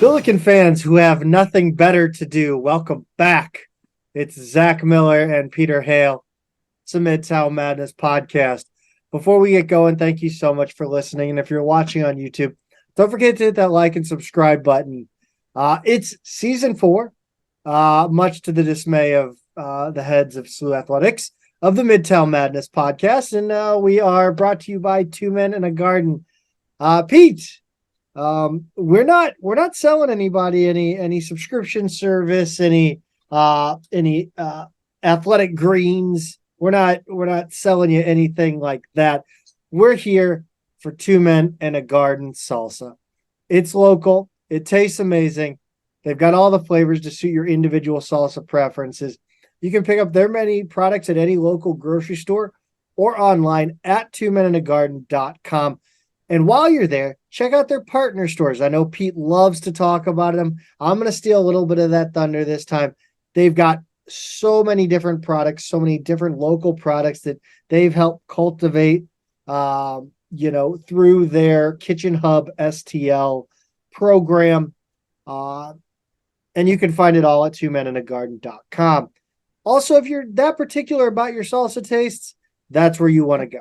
Billiken fans who have nothing better to do, welcome back. It's Zach Miller and Peter Hale. It's a Midtown Madness Podcast. Before we get going, thank you so much for listening. And if you're watching on YouTube, don't forget to hit that like and subscribe button. It's season 4, much to the dismay of the heads of SIUC Athletics of the Midtown Madness Podcast. And we are brought to you by Two Men and a Garden. Pete, we're not selling anybody any subscription service, any athletic greens. We're not selling you anything like that. We're here for Two Men and a Garden salsa. It's local. It tastes amazing. They've got all the flavors to suit your individual salsa preferences. You can pick up their many products at any local grocery store or online at twomenindagarden.com. And while you're there, check out their partner stores. I know Pete loves to talk about them. I'm going to steal a little bit of that thunder this time. They've got so many different products, so many different local products that they've helped cultivate, through their Kitchen Hub STL program. And you can find it all at twomenindagarden.com. Also, if you're that particular about your salsa tastes, that's where you want to go.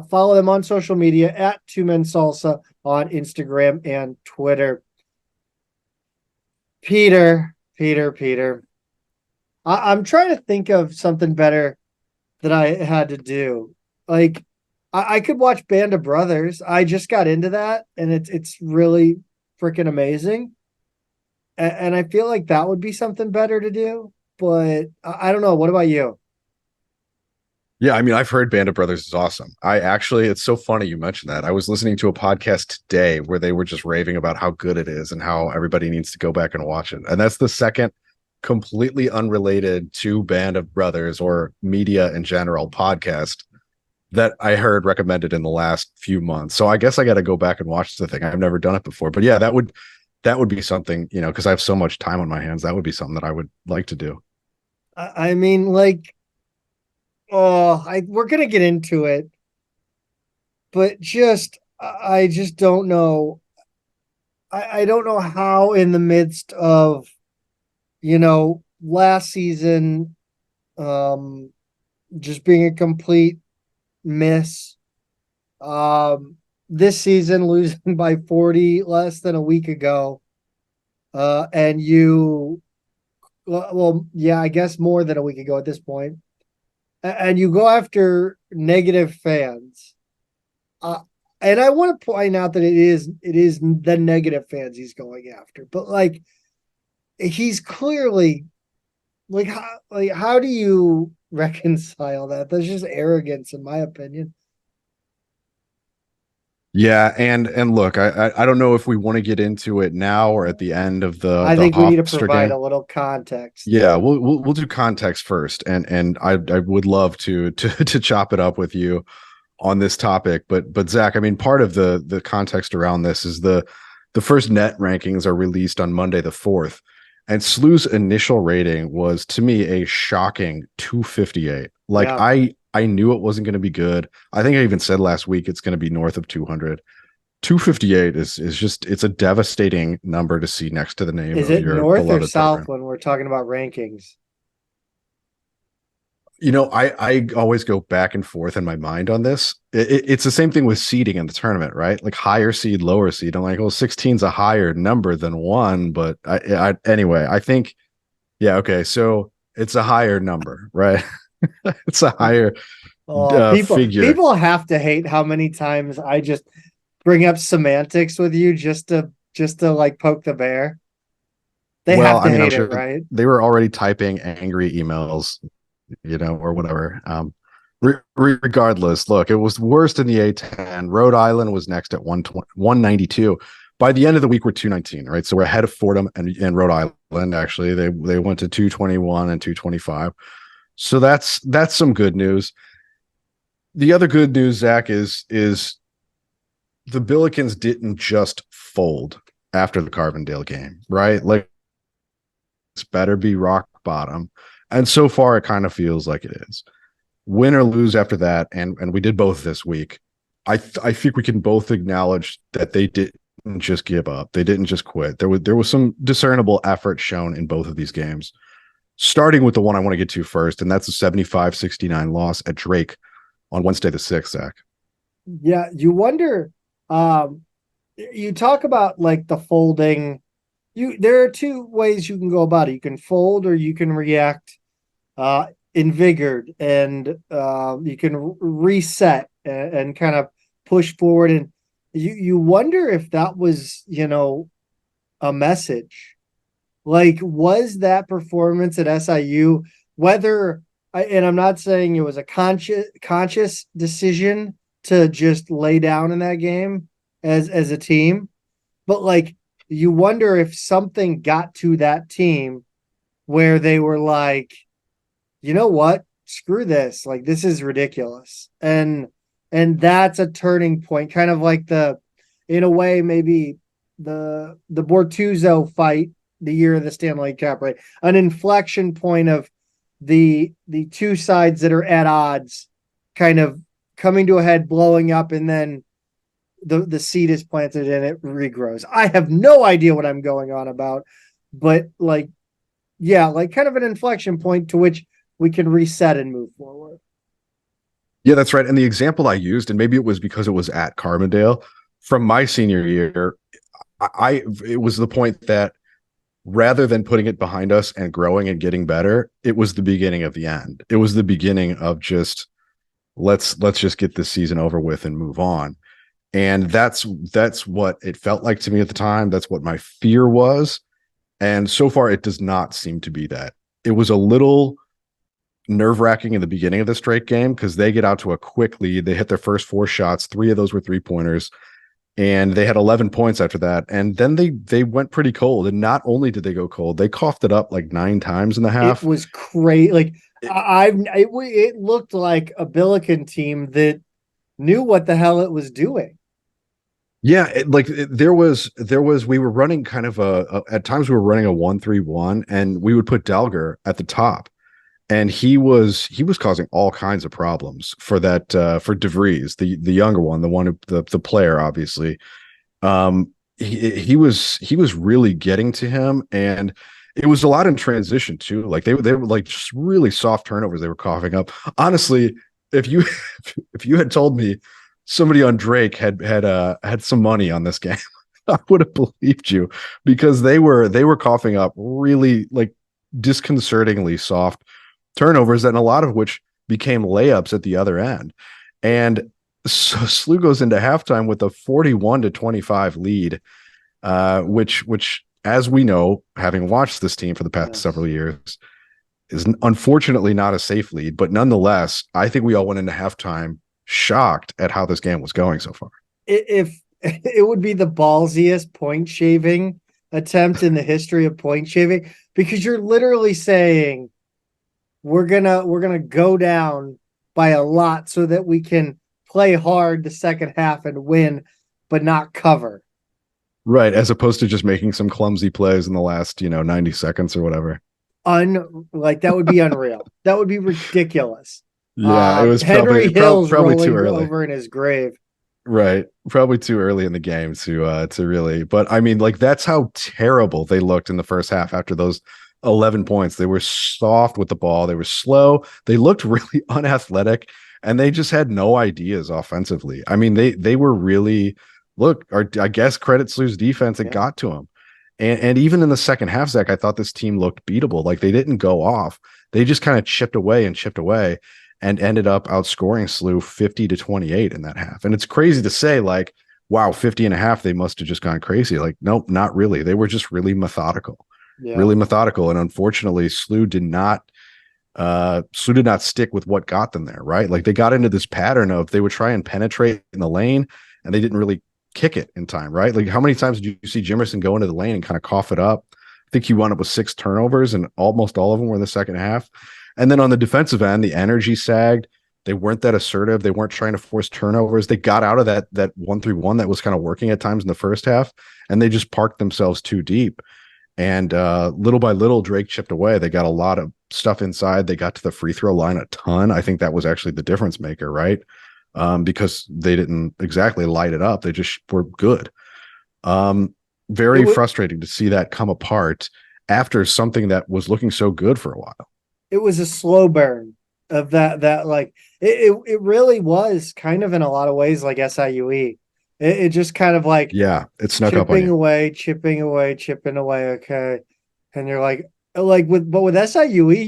Follow them on social media at Two Men Salsa on Instagram and Twitter. Peter. I'm trying to think of something better that I had to do. Like, I could watch Band of Brothers. I just got into that, and it's really freaking amazing. And I feel like that would be something better to do. But I don't know. What about you? Yeah, I mean, I've heard Band of Brothers is awesome. It's so funny you mentioned that. I was listening to a podcast today where they were just raving about how good it is and how everybody needs to go back and watch it. And that's the second completely unrelated to Band of Brothers or media in general podcast that I heard recommended in the last few months. So I guess I got to go back and watch the thing. I've never done it before. But yeah, that would be something, because I have so much time on my hands. That would be something that I would like to do. I mean, like, we're going to get into it, but I just don't know. I don't know how in the midst of, last season, just being a complete miss, this season losing by 40 less than a week ago, and I guess more than a week ago at this point. And you go after negative fans. And I want to point out that it is the negative fans he's going after. But like, he's clearly how do you reconcile that? That's just arrogance, in my opinion. Yeah, and look, I don't know if we want to get into it now or at the end of the. I think we need to Hofstra provide game. a little context. Yeah, we'll do context first, and I would love to chop it up with you on this topic. But Zach, I mean, part of the context around this is the first net rankings are released on Monday the 4th, and SLU's initial rating was, to me, a shocking 258. Like, yeah. I knew it wasn't going to be good. I think I even said last week it's going to be north of 200. 258 is just, it's a devastating number to see next to the name. Is it north or south when we're talking about rankings? I always go back and forth in my mind on this. It's the same thing with seeding in the tournament, right? Like higher seed, lower seed. I'm like, well, 16's a higher number than 1, but anyway, I think, yeah, okay, so it's a higher number, right? It's a higher figure. People have to hate how many times I just bring up semantics with you just to like poke the bear. They have to hate it, right? They were already typing angry emails, or whatever. Regardless, look, it was worst in the A10. Rhode Island was next at 192. By the end of the week, we're 219, right? So we're ahead of Fordham and Rhode Island. Actually, they went to 221 and 225. So that's some good news. The other good news, Zach, is the Billikens didn't just fold after the Carbondale game, right? Like, it's better be rock bottom. And so far, it kind of feels like it is. Win or lose after that, and we did both this week. I think we can both acknowledge that they didn't just give up. They didn't just quit. There was some discernible effort shown in both of these games. Starting with the one I want to get to first, and that's a 75-69 loss at Drake on Wednesday the 6th, Zach. Yeah, you wonder. You talk about like the folding. There are two ways you can go about it. You can fold or you can react invigorated, and you can reset and kind of push forward. And you wonder if that was, a message. Like, was that performance at SIU, whether, and I'm not saying it was a conscious decision to just lay down in that game as a team, but like, you wonder if something got to that team where they were like, you know what? Screw this. Like, this is ridiculous. And that's a turning point, kind of like in a way, maybe the Bortuzzo fight the year of the Stanley Cup, right? An inflection point of the two sides that are at odds kind of coming to a head, blowing up, and then the seed is planted and it regrows. I have no idea what I'm going on about, but like kind of an inflection point to which we can reset and move forward. Yeah, that's right. And the example I used, and maybe it was because it was at Carbondale, from my senior year, it was the point that rather than putting it behind us and growing and getting better, it was the beginning of the end. It was the beginning of just let's just get this season over with and move on. And that's what it felt like to me at the time. That's what my fear was. And so far, it does not seem to be that. It was a little nerve-wracking in the beginning of this Drake game because they get out to a quick lead. They hit their first 4 shots. 3 of those were 3-pointers. And they had 11 points after that. And then they went pretty cold. And not only did they go cold, they coughed it up like 9 times in the half. It was crazy. Like, it looked like a Billiken team that knew what the hell it was doing. Yeah, there was we were running kind of at times we were running a 1-3-1, and we would put Delger at the top, and he was causing all kinds of problems for that for DeVries, the younger one, the player, obviously. He was really getting to him, and it was a lot in transition too. Like they were like just really soft turnovers they were coughing up. Honestly, if you had told me somebody on Drake had some money on this game, I would have believed you, because they were coughing up really like disconcertingly soft turnovers, and a lot of which became layups at the other end. And so SLU goes into halftime with a 41-25 lead, which as we know, having watched this team for the past several years, is unfortunately not a safe lead. But nonetheless, I think we all went into halftime shocked at how this game was going so far. If it would be the ballsiest point shaving attempt in the history of point shaving, because you're literally saying we're gonna go down by a lot so that we can play hard the second half and win, but not cover. Right, as opposed to just making some clumsy plays in the last 90 seconds or whatever. That would be unreal. That would be ridiculous. Yeah, it was Henry Hill's probably rolling too early over in his grave. Right, probably too early in the game to really. But I mean, like, that's how terrible they looked in the first half after those 11 points. They were soft with the ball. They were slow. They looked really unathletic, and they just had no ideas offensively. I mean, they were really I guess credit SLU's defense. It got to them. And even in the second half, Zach, I thought this team looked beatable. Like, they didn't go off. They just kind of chipped away and ended up outscoring SLU 50-28 in that half. And it's crazy to say, like, wow, 50 and a half, they must have just gone crazy. Like, nope, not really. They were just really methodical. Really methodical. And unfortunately, SLU did not stick with what got them there, right? Like, they got into this pattern of they would try and penetrate in the lane, and they didn't really kick it in time, right? Like, how many times did you see Jimerson go into the lane and kind of cough it up? I think he wound up with 6 turnovers, and almost all of them were in the second half. And then on the defensive end, the energy sagged. They weren't that assertive. They weren't trying to force turnovers. They got out of that 1-3-1 that was kind of working at times in the first half, and they just parked themselves too deep. And little by little, Drake chipped away. They got a lot of stuff inside. They got to the free throw line a ton. I think that was actually the difference maker, right? Because they didn't exactly light it up. They just were good. Very frustrating to see that come apart after something that was looking so good for a while. It was a slow burn of that like it really was kind of in a lot of ways like SIUE. It just kind of like It snuck up on you. chipping away. Okay. And you're like with SIUE,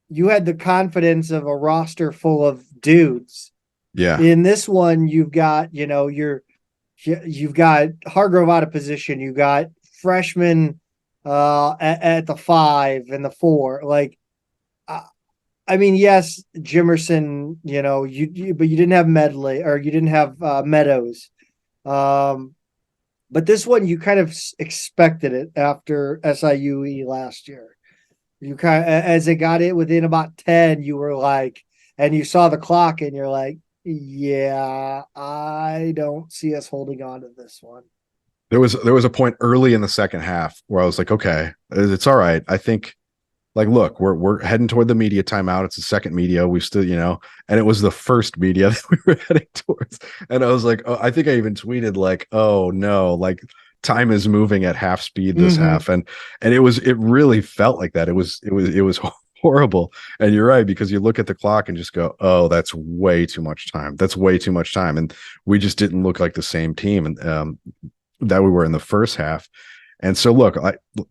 you had the confidence of a roster full of dudes. Yeah. In this one, you've got, you've got Hargrove out of position. You got freshmen at the 5 and the 4. Like, I mean, yes, Jimerson, but you didn't have Medley or you didn't have Meadows. But this one, you kind of expected it after SIUE last year. You kind of, as it got it within about 10, you were like, and you saw the clock and you're like, yeah, I don't see us holding on to this one. There was a point early in the second half where I was like, okay, it's all right. I think, like, look, we're heading toward the media timeout. It's the second media. We still, and it was the first media that we were heading towards. And I was like, oh, I think I even tweeted like, oh no, like time is moving at half speed this half. And it really felt like that. It was horrible. And you're right, because you look at the clock and just go, oh, that's way too much time. That's way too much time. And we just didn't look like the same team and that we were in the first half. And so look,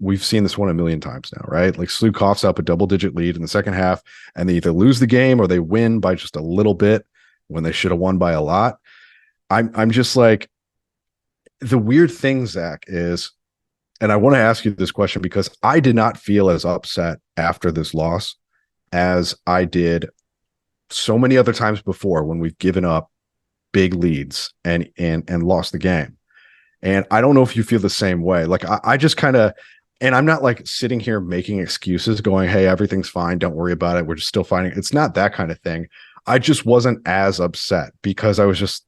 we've seen this one a million times now, right? Like SLU coughs up a double-digit lead in the second half, and they either lose the game or they win by just a little bit when they should have won by a lot. I'm just like, the weird thing, Zach, is, and I want to ask you this question because I did not feel as upset after this loss as I did so many other times before when we've given up big leads and lost the game. And I don't know if you feel the same way. Like I just kind of, and I'm not like sitting here making excuses going, hey, everything's fine. Don't worry about it. We're just still fighting. It's not that kind of thing. I just wasn't as upset because I was just,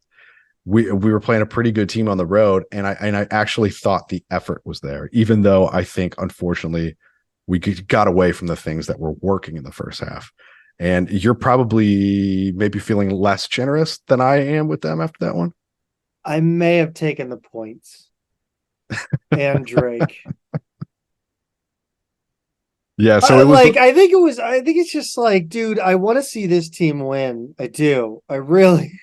we were playing a pretty good team on the road. And I actually thought the effort was there, even though I think, unfortunately, we got away from the things that were working in the first half. And you're probably maybe feeling less generous than I am with them after that one. I may have taken the points and Drake. Yeah, so it was like I think it's just like, dude, I want to see this team win. I do. I really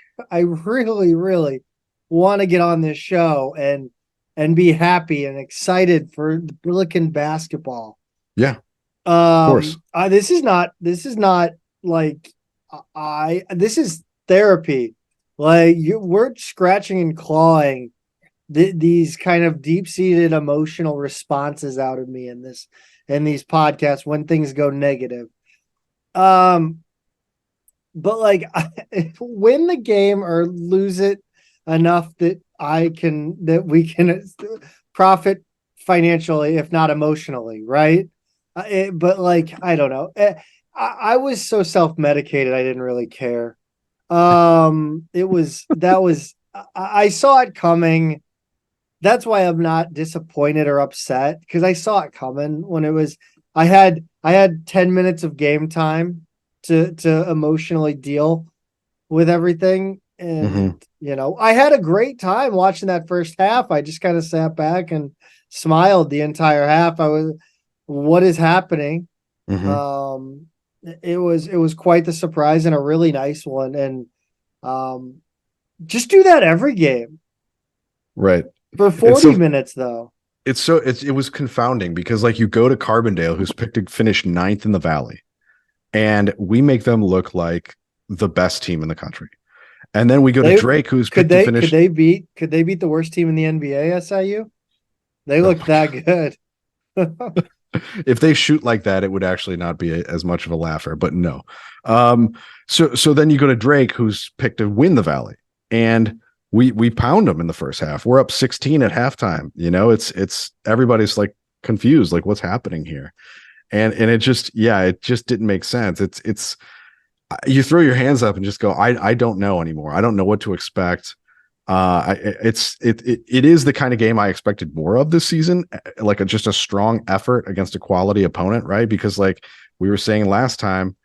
want to get on this show and be happy and excited for the Billiken basketball. Yeah. Of course. This is not like this is therapy. Like we're scratching and clawing these kind of deep-seated emotional responses out of me in these podcasts when things go negative. But like win the game or lose it enough that we can profit financially, if not emotionally, right? But like, I don't know. I was so self-medicated, I didn't really care. I saw it coming. That's why I'm not disappointed or upset, because I saw it coming when it was, I had 10 minutes of game time to emotionally deal with everything. And, I had a great time watching that first half. I just kind of sat back and smiled the entire half. What is happening? It was quite the surprise and a really nice one. And just do that every game. Right. For 40 minutes though. It was confounding because like you go to Carbondale, who's picked to finish 9th in the Valley, and we make them look like the best team in the country. And then we go to Drake, who's picked to finish. Could they beat the worst team in the NBA, SIU? They look that good. If they shoot like that, it would actually not be as much of a laugher, but no. So then you go to Drake, who's picked to win the Valley, and we pound them in the first half. We're up 16 at halftime. It's everybody's like confused, like what's happening here, and it just didn't make sense. It's you throw your hands up and just go, I don't know anymore. I don't know what to expect. It is the kind of game I expected more of this season, like just a strong effort against a quality opponent, right? Because like we were saying last time,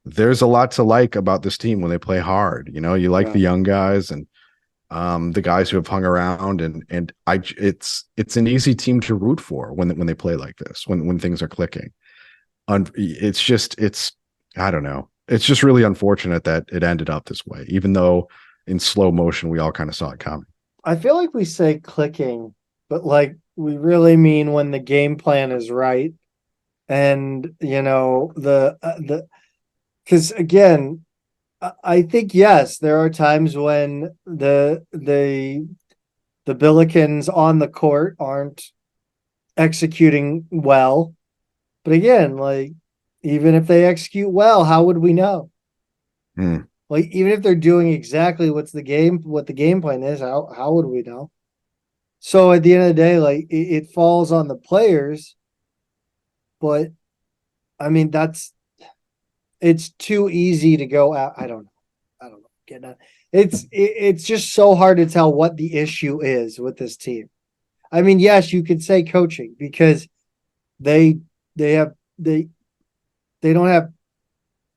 there's a lot to like about this team when they play hard. You like the young guys, and the guys who have hung around, and it's an easy team to root for when they play like this, when things are clicking. It's I don't know. It's just really unfortunate that it ended up this way, even though in slow motion we all kind of saw it coming. I feel like we say clicking, but like we really mean when the game plan is right. And the because again, I think yes, there are times when the Billikens on the court aren't executing well. But again, like even if they execute well, how would we know? Hmm. Like even if they're doing exactly what the game plan is, how would we know? So at the end of the day, like it falls on the players, but I mean it's too easy to go out. I don't know. I don't know. Get that. It's just so hard to tell what the issue is with this team. I mean, yes, you could say coaching because they they have they don't have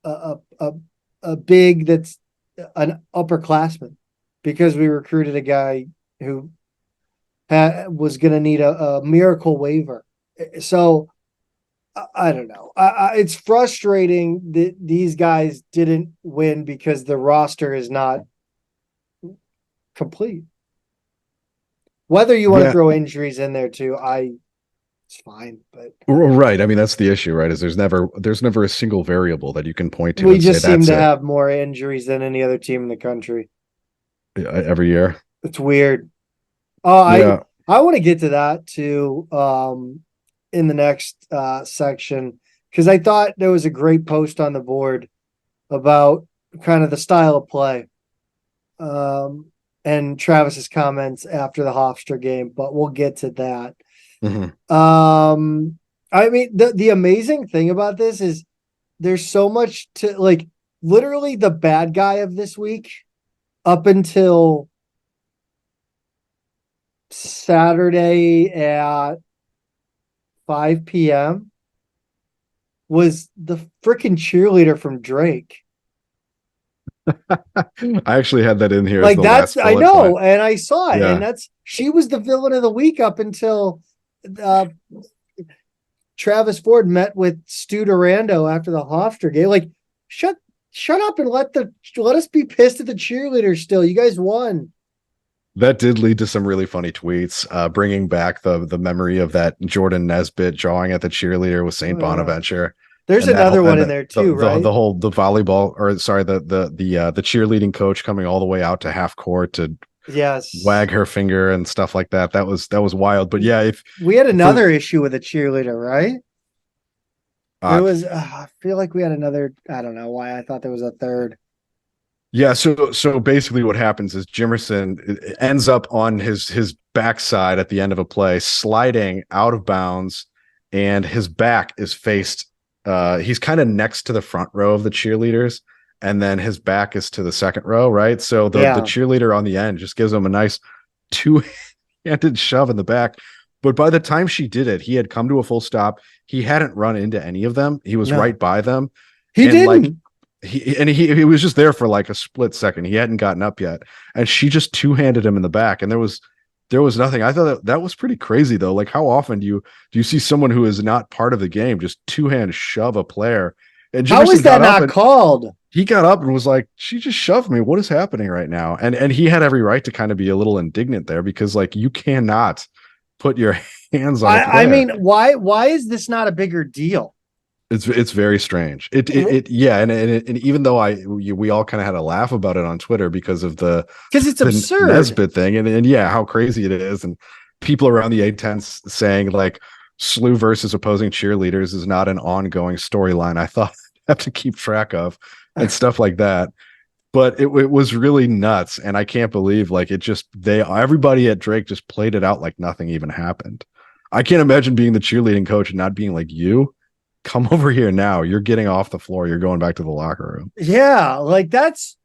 a big that's an upperclassman because we recruited a guy who was going to need a miracle waiver. So I don't know. It's frustrating that these guys didn't win because the roster is not complete. Whether you want to throw injuries in there too, it's fine. But right, I mean that's the issue, right? Is there's never a single variable that you can point to. We just seem to have more injuries than any other team in the country every year. It's weird. Oh, yeah. I want to get to that too. In the next section, because I thought there was a great post on the board about kind of the style of play and Travis's comments after the Hofstra game, but we'll get to that. Mm-hmm. I mean, the amazing thing about this is there's so much to like literally the bad guy of this week up until Saturday at 5 p.m. was the freaking cheerleader from Drake. I actually had that in here. Like that's I know, and I saw it, and she was the villain of the week up until Travis Ford met with Stu Durando after the Hofstra game. Like, shut up and let us be pissed at the cheerleaders. Still, you guys won. That did lead to some really funny tweets, bringing back the memory of that Jordan Nesbitt drawing at the cheerleader with St. Bonaventure. There's another one in there too, right? The volleyball, or sorry, the cheerleading coach coming all the way out to half court to wag her finger and stuff like that. That was wild. But yeah, if we had another issue with a cheerleader, right? There was. I feel like we had another. I don't know why I thought there was a third. Yeah, so basically what happens is Jimerson ends up on his backside at the end of a play, sliding out of bounds, and his back is faced. He's kind of next to the front row of the cheerleaders, and then his back is to the second row, right? So the cheerleader on the end just gives him a nice two-handed shove in the back. But by the time she did it, he had come to a full stop. He hadn't run into any of them. He was right by them. He didn't. He was just there for like a split second. He hadn't gotten up yet, and she just two-handed him in the back, and there was nothing. I thought that was pretty crazy though. Like, how often do you see someone who is not part of the game just two-hand shove a player? And how is that not called? He got up and was like, "She just shoved me. What is happening right now?" And he had every right to kind of be a little indignant there, because like you cannot put your hands on. I mean, why is this not a bigger deal? It's very strange. And even though we all kind of had a laugh about it on Twitter because it's absurd Nesbitt thing, and how crazy it is, and people around the A10 saying like SLU versus opposing cheerleaders is not an ongoing storyline. I thought I'd have to keep track of and stuff like that. But it was really nuts, and I can't believe like everybody at Drake just played it out like nothing even happened. I can't imagine being the cheerleading coach and not being like, you come over here now. You're getting off the floor. You're going back to the locker room. Yeah, like that's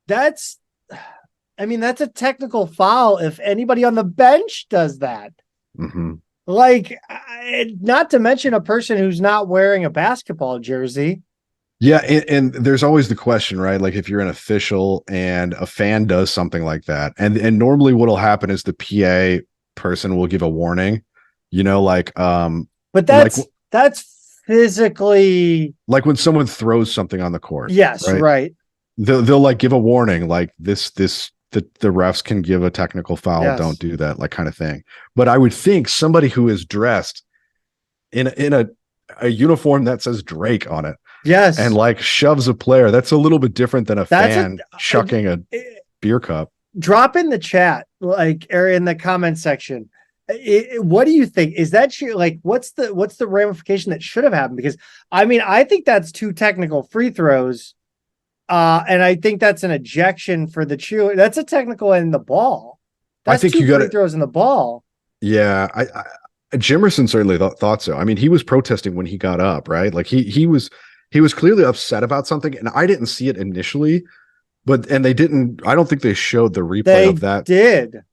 I mean, that's a technical foul if anybody on the bench does that. Mm-hmm. Like, not to mention a person who's not wearing a basketball jersey. Yeah, and there's always the question, right? Like if you're an official and a fan does something like that, and normally what'll happen is the PA person will give a warning, But like that's physically, like when someone throws something on the court, yes, right? right. They'll like give a warning, like the refs can give a technical foul, don't Yes. do that, like kind of thing. But I would think somebody who is dressed in a uniform that says Drake on it and Yes. like shoves a player, that's a little bit different than a That's fan chucking a beer cup. drop in the chat, like, or in the comment section. What do you think? Is that like, what's the ramification that should have happened? Because I mean, I think that's two technical free throws. And I think that's an ejection for the cheerleader. That's a technical in the ball. I That's think two you got free it. throws in the ball. Yeah, Jimerson certainly thought so. I mean, he was protesting when he got up, right? Like he was clearly upset about something, and I didn't see it initially, and they didn't. I don't think they showed the replay They of that. did.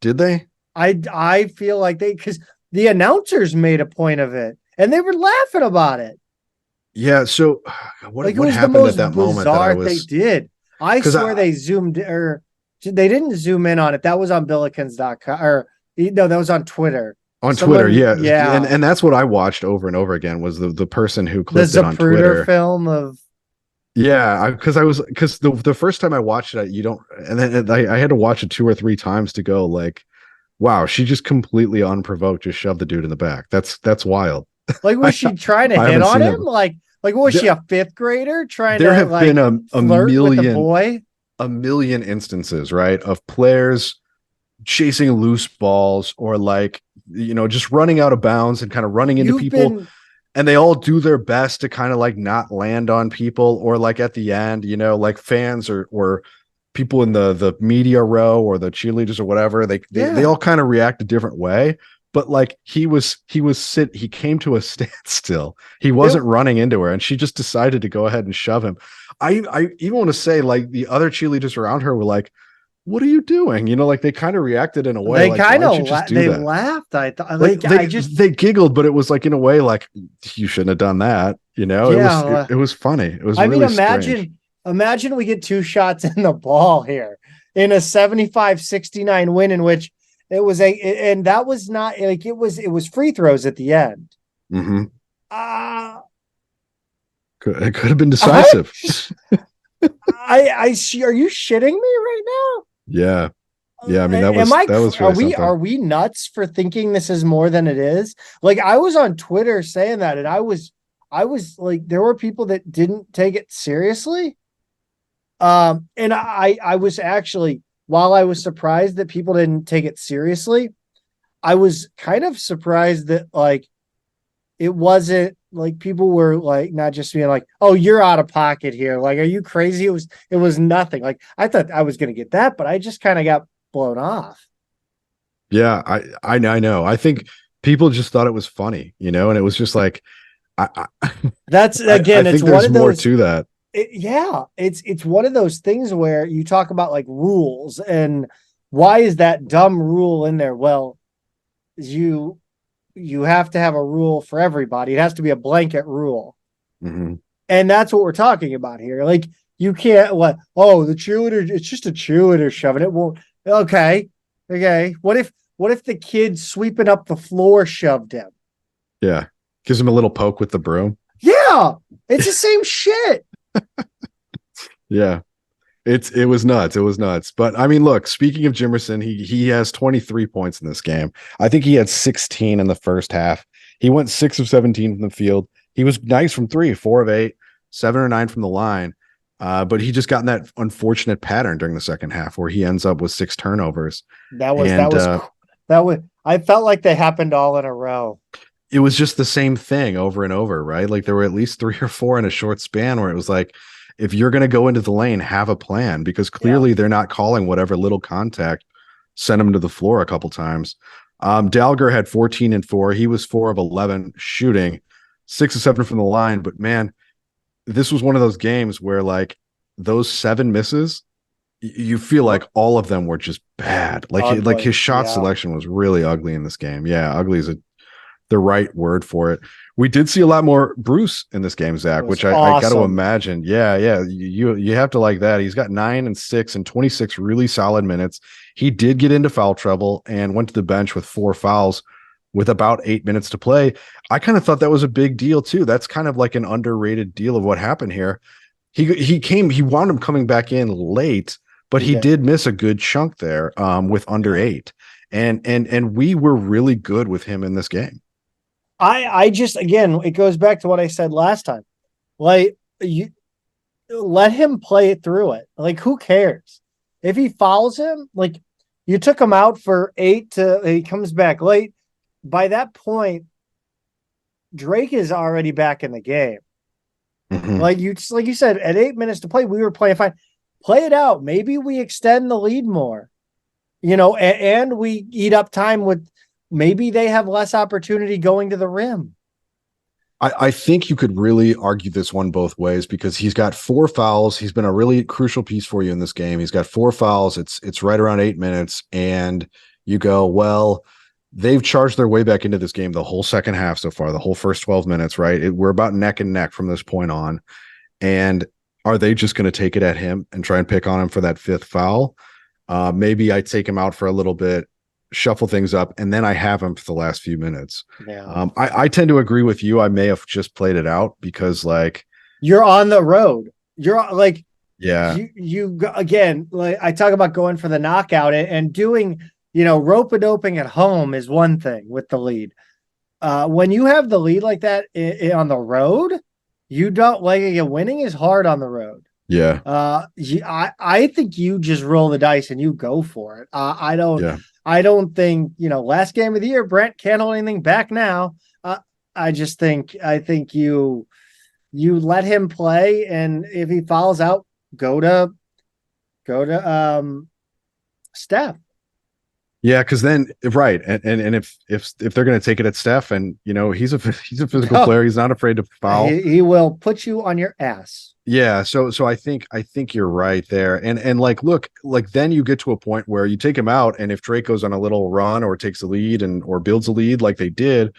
Did they? I feel like because the announcers made a point of it and they were laughing about it. Yeah. So what Like, it what was the happened most at that moment that I bizarre they was did. I because swear they zoomed, or they didn't zoom in on it. That was on Billikens.com, or no, that was on Twitter. on Twitter, Someone, yeah, yeah, and that's what I watched over and over again was the person who the clipped it on Zapruder Twitter. film of, Yeah, because the first time I watched it, you don't, and then I had to watch it 2 or 3 times to go like, wow, she just completely unprovoked just shoved the dude in the back. That's wild. like, was she trying to I hit haven't on seen him? that. Like, was she There, a fifth grader trying there to have like been a flirt with the million boy? instances, right, of players chasing loose balls or like just running out of bounds and kind of running into You've people, been, and they all do their best to kind of like not land on people, or like at the end, like fans or people in the media row or the cheerleaders or whatever, they yeah. all kind of react a different way. But like he came to a standstill. He It, wasn't running into her, and she just decided to go ahead and shove him. I even want to say, like, the other cheerleaders around her were like, what are you doing? Like they kind of reacted in a way they like, why kind did you of just do they that? laughed. I thought, Like like, they I just, they giggled, but it was like in a way like, you shouldn't have done that. It yeah. was it was funny. It was I mean, really strange. imagine we get two shots in the ball here in a 75-69 win, in which it was and that was not like, it was free throws at the end. Mm-hmm. Uh It could have been I, decisive. are you shitting me right now? Yeah. Yeah. I mean, Am I? that was Are really we? something. Are we nuts for thinking this is more than it is? Like, I was on Twitter saying that, and I was like, there were people that didn't take it seriously. And I was actually, while I was surprised that people didn't take it seriously, I was kind of surprised that, like, it wasn't like people were like not just being like, "Oh, you're out of pocket here." Like, are you crazy? It was nothing. Like, I thought I was gonna get that, but I just kind of got blown off. Yeah. I know. I think people just thought it was funny, and it was just like, I That's, I again, it's think one there's of more those. to that. Yeah, it's one of those things where you talk about like rules and why is that dumb rule in there? Well, you have to have a rule for everybody. It has to be a blanket rule. Mm-hmm. And that's what we're talking about here. Like, you can't, what, oh, the cheerleader, it's just a cheerleader shoving it. Well, okay. Okay. What if the kid sweeping up the floor shoved him? Yeah. Gives him a little poke with the broom. Yeah. It's the same shit. Yeah. It was nuts. It was nuts. But I mean, look, speaking of Jimerson, he has 23 points in this game. I think he had 16 in the first half. He went 6 of 17 from the field. He was nice from three, 4 of 8, 7 or 9 from the line. But he just got in that unfortunate pattern during the second half where he ends up with 6 turnovers. That was, And I felt like they happened all in a row. it was just the same thing over and over, right? Like there were at least 3 or 4 in a short span where it was like, if you're going to go into the lane, have a plan, because clearly they're not calling whatever little contact sent him to the floor a couple times. Dalger had 14 and 4. He was 4 of 11 shooting, 6 of 7 from the line. But man, this was one of those games where like those 7 misses, you feel like all of them were just bad. Like Ugly. his shot Yeah. selection was really ugly in this game. Yeah, ugly is a the right word for it. We did see a lot more Bruce in this game, Zach, which I got to imagine. Yeah. You have to like that. He's got 9 and 6 and 26 really solid minutes. He did get into foul trouble and went to the bench with 4 fouls with about 8 minutes to play. I kind of thought that was a big deal too. That's kind of like an underrated deal of what happened here. He wound up coming back in late, but he did miss a good chunk there with under 8. And we were really good with him in this game. I just, again, it goes back to what I said last time. Like, you let him play it through it. Like, who cares if he fouls him? Like, you took him out for 8 to he comes back late. By that point, Drake is already back in the game. Mm-hmm. Like you said, at 8 minutes to play, we were playing fine. Play it out. Maybe we extend the lead more, and we eat up time with. Maybe they have less opportunity going to the rim. I think you could really argue this one both ways because he's got 4 fouls. He's been a really crucial piece for you in this game. He's got 4 fouls. It's right around 8 minutes. And you go, well, they've charged their way back into this game the whole second half so far, the whole first 12 minutes, right? We're about neck and neck from this point on. And are they just going to take it at him and try and pick on him for that 5th foul? Maybe I take him out for a little bit, shuffle things up, and then I have him for the last few minutes. Yeah. I tend to agree with you. I may have just played it out because like you're on the road. You're like, yeah, you again, like I talk about going for the knockout and doing, rope-a-doping at home is one thing with the lead. When you have the lead like that on the road, you don't winning is hard on the road. Yeah. I think you just roll the dice and you go for it. I don't think, last game of the year, Brent can't hold anything back now. I think you let him play, and if he fouls out, go to Steph. Yeah, because then right, and if they're going to take it at Steph, and he's a physical player, he's not afraid to foul. He will put you on your ass. Yeah, so I think you're right there, and look, then you get to a point where you take him out, and if Drake goes on a little run or takes the lead or builds a lead like they did,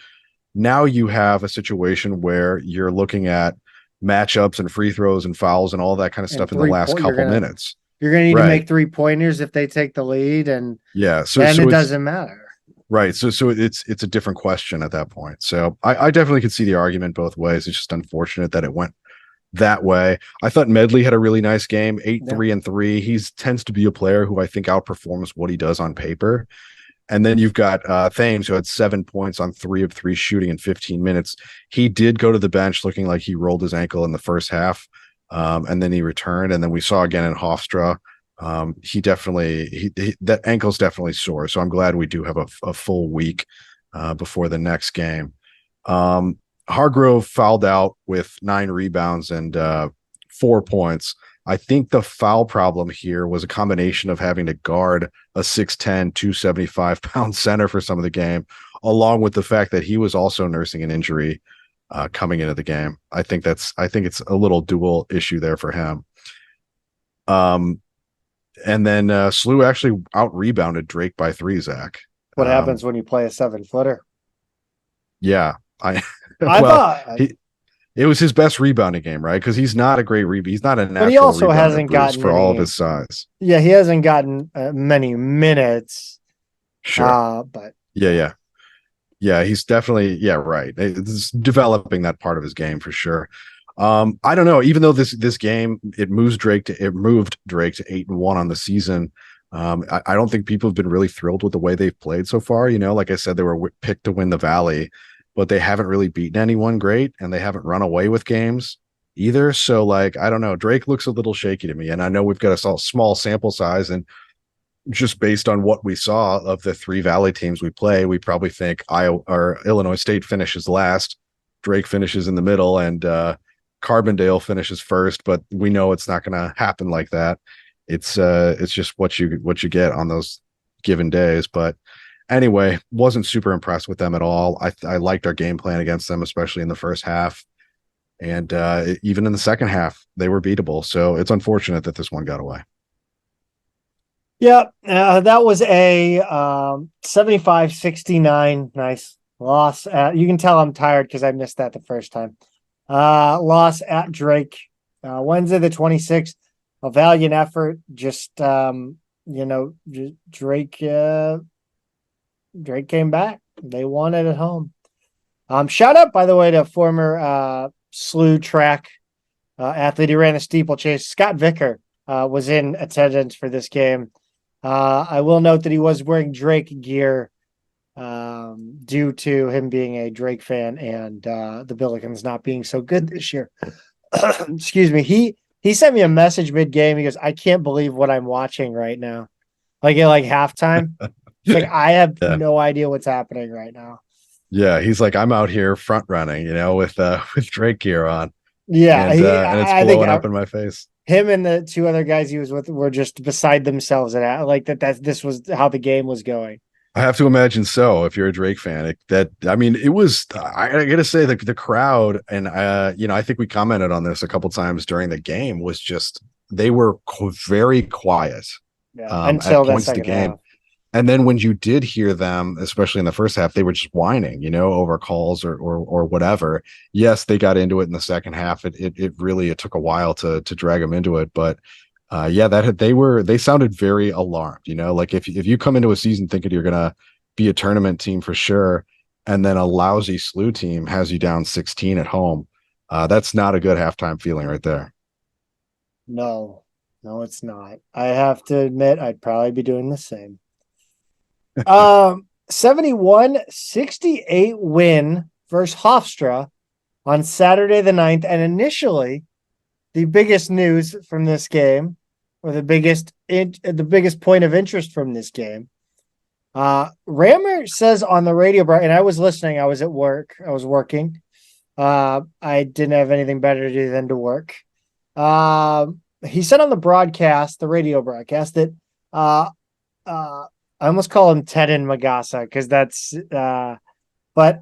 now you have a situation where you're looking at matchups and free throws and fouls and all that kind of stuff in the last couple minutes. You're going to need to make 3-pointers if they take the lead, and then it doesn't matter. Right. So it's a different question at that point. So I definitely could see the argument both ways. It's just unfortunate that it went that way. I thought Medley had a really nice game, 8, 3, and 3. He tends to be a player who I think outperforms what he does on paper. And then you've got Thames, who had 7 points on 3 of 3 shooting in 15 minutes. He did go to the bench looking like he rolled his ankle in the first half. And then he returned, and then we saw again in Hofstra. He that ankle's definitely sore. So I'm glad we do have a full week before the next game. Hargrove fouled out with 9 rebounds and 4 points. I think the foul problem here was a combination of having to guard a 6'10", 275-pound center for some of the game, along with the fact that he was also nursing an injury coming into the game. I think it's a little dual issue there for him. And then SLU actually out-rebounded Drake by 3, Zach. What happens when you play a 7-footer? Yeah. It was his best rebounding game, right? Because he's not a great he's not a natural. But he also hasn't gotten for all of his size. Yeah, he hasn't gotten many minutes. Sure, but yeah, he's definitely right. It's developing that part of his game for sure. I don't know. Even though this game it moved Drake to 8-1 on the season. I don't think people have been really thrilled with the way they've played so far. Like I said, they were picked to win the Valley, but they haven't really beaten anyone great, and they haven't run away with games either. So I don't know. Drake looks a little shaky to me, and I know we've got a small sample size, and just based on what we saw of the 3 Valley teams we play, we probably think Illinois State finishes last, Drake finishes in the middle, and Carbondale finishes first. But we know it's not going to happen like that. It's just what you get on those given days. But anyway, wasn't super impressed with them at all. I liked our game plan against them, especially in the first half. And even in the second half, they were beatable. So it's unfortunate that this one got away. Yeah, that was a 75-69. Nice Loss at, you can tell I'm tired because I missed that the first time. Loss at Drake. Wednesday the 26th. A valiant effort. Just Drake came back. They won it at home. Shout out, by the way, to former SLU track athlete who ran the steeplechase. Scott Vicker was in attendance for this game. I will note that he was wearing Drake gear due to him being a Drake fan and the Billikens not being so good this year. Excuse me. He sent me a message mid-game. He goes, "I can't believe what I'm watching right now." Like at halftime. It's like, I have no idea what's happening right now. Yeah, he's like, I'm out here front running, with Drake gear on. Yeah, and it's blowing up in my face. Him and the two other guys he was with were just beside themselves at this was how the game was going. I have to imagine so. If you're a Drake fan, it was. I gotta say that the crowd, and I think we commented on this a couple times during the game, was just they were very quiet until at points of the game. Half. And then when you did hear them, especially in the first half, they were just whining, over calls or whatever. Yes, they got into it in the second half. It really took a while to drag them into it, but they sounded very alarmed. Like if you come into a season thinking you're gonna be a tournament team for sure, and then a lousy SLU team has you down 16 at home, that's not a good halftime feeling right there. No, it's not. I have to admit, I'd probably be doing the same. 71-68 win versus Hofstra on Saturday the 9th. And initially, the biggest news from this game, or the biggest point of interest from this game, Rammer says on the radio, and I was listening, I was at work, I was working. I didn't have anything better to do than to work. He said on the radio broadcast, that I almost call him Ted and Magasa because that's but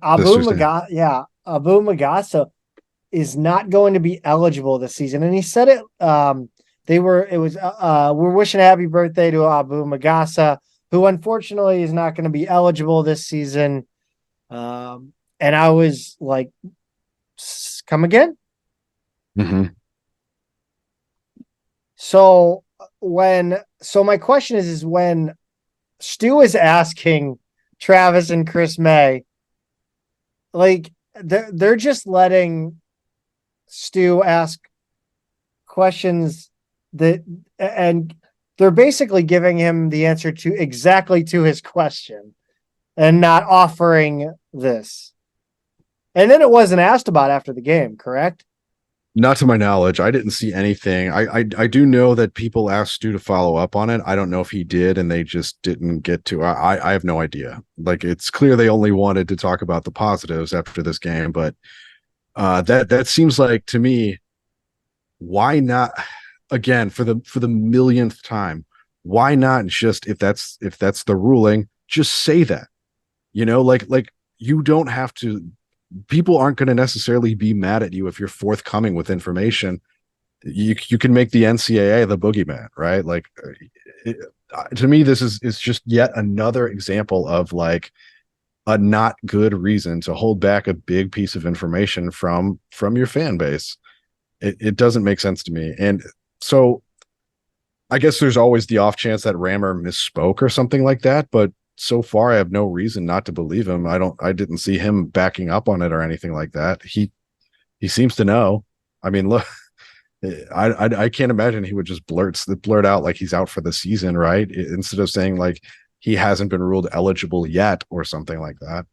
Abu Magasa is not going to be eligible this season. And he said it we're wishing a happy birthday to Abu Magasa, who unfortunately is not going to be eligible this season. And I was like, come again? Mm-hmm. So my question is when Stu is asking Travis and Chris May, like they're just letting Stu ask questions and they're basically giving him the answer to his question and not offering this. And then it wasn't asked about after the game, correct? Not to my knowledge. I didn't see anything. I do know that people asked Stu to follow up on it. I don't know if he did and they just didn't get to. I have no idea. Like, it's clear they only wanted to talk about the positives after this game, but that seems like, to me, why not, again, for the millionth time, why not just, if that's the ruling, just say that, like you don't have to. People aren't going to necessarily be mad at you if you're forthcoming with information. You can make the NCAA the boogeyman, right? Like, to me, this is just yet another example of like a not good reason to hold back a big piece of information from your fan base. It doesn't make sense to me. And so I guess there's always the off chance that Rammer misspoke or something like that, but so far I have no reason not to believe him. I didn't see him backing up on it or anything like that. He seems to know. I mean, look, I can't imagine he would just blurt out like he's out for the season, right? Instead of saying like he hasn't been ruled eligible yet or something like that.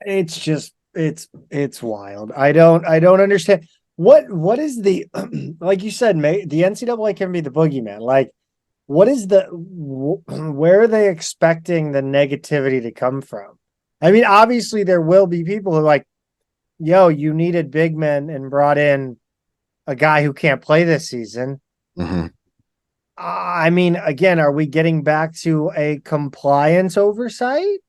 It's just it's wild. I don't understand what is the like you said, mate, the NCAA can be the boogeyman. Like, where are they expecting the negativity to come from? I mean, obviously there will be people who are like, yo, you needed big men and brought in a guy who can't play this season. Mm-hmm. I mean, again, are we getting back to a compliance oversight?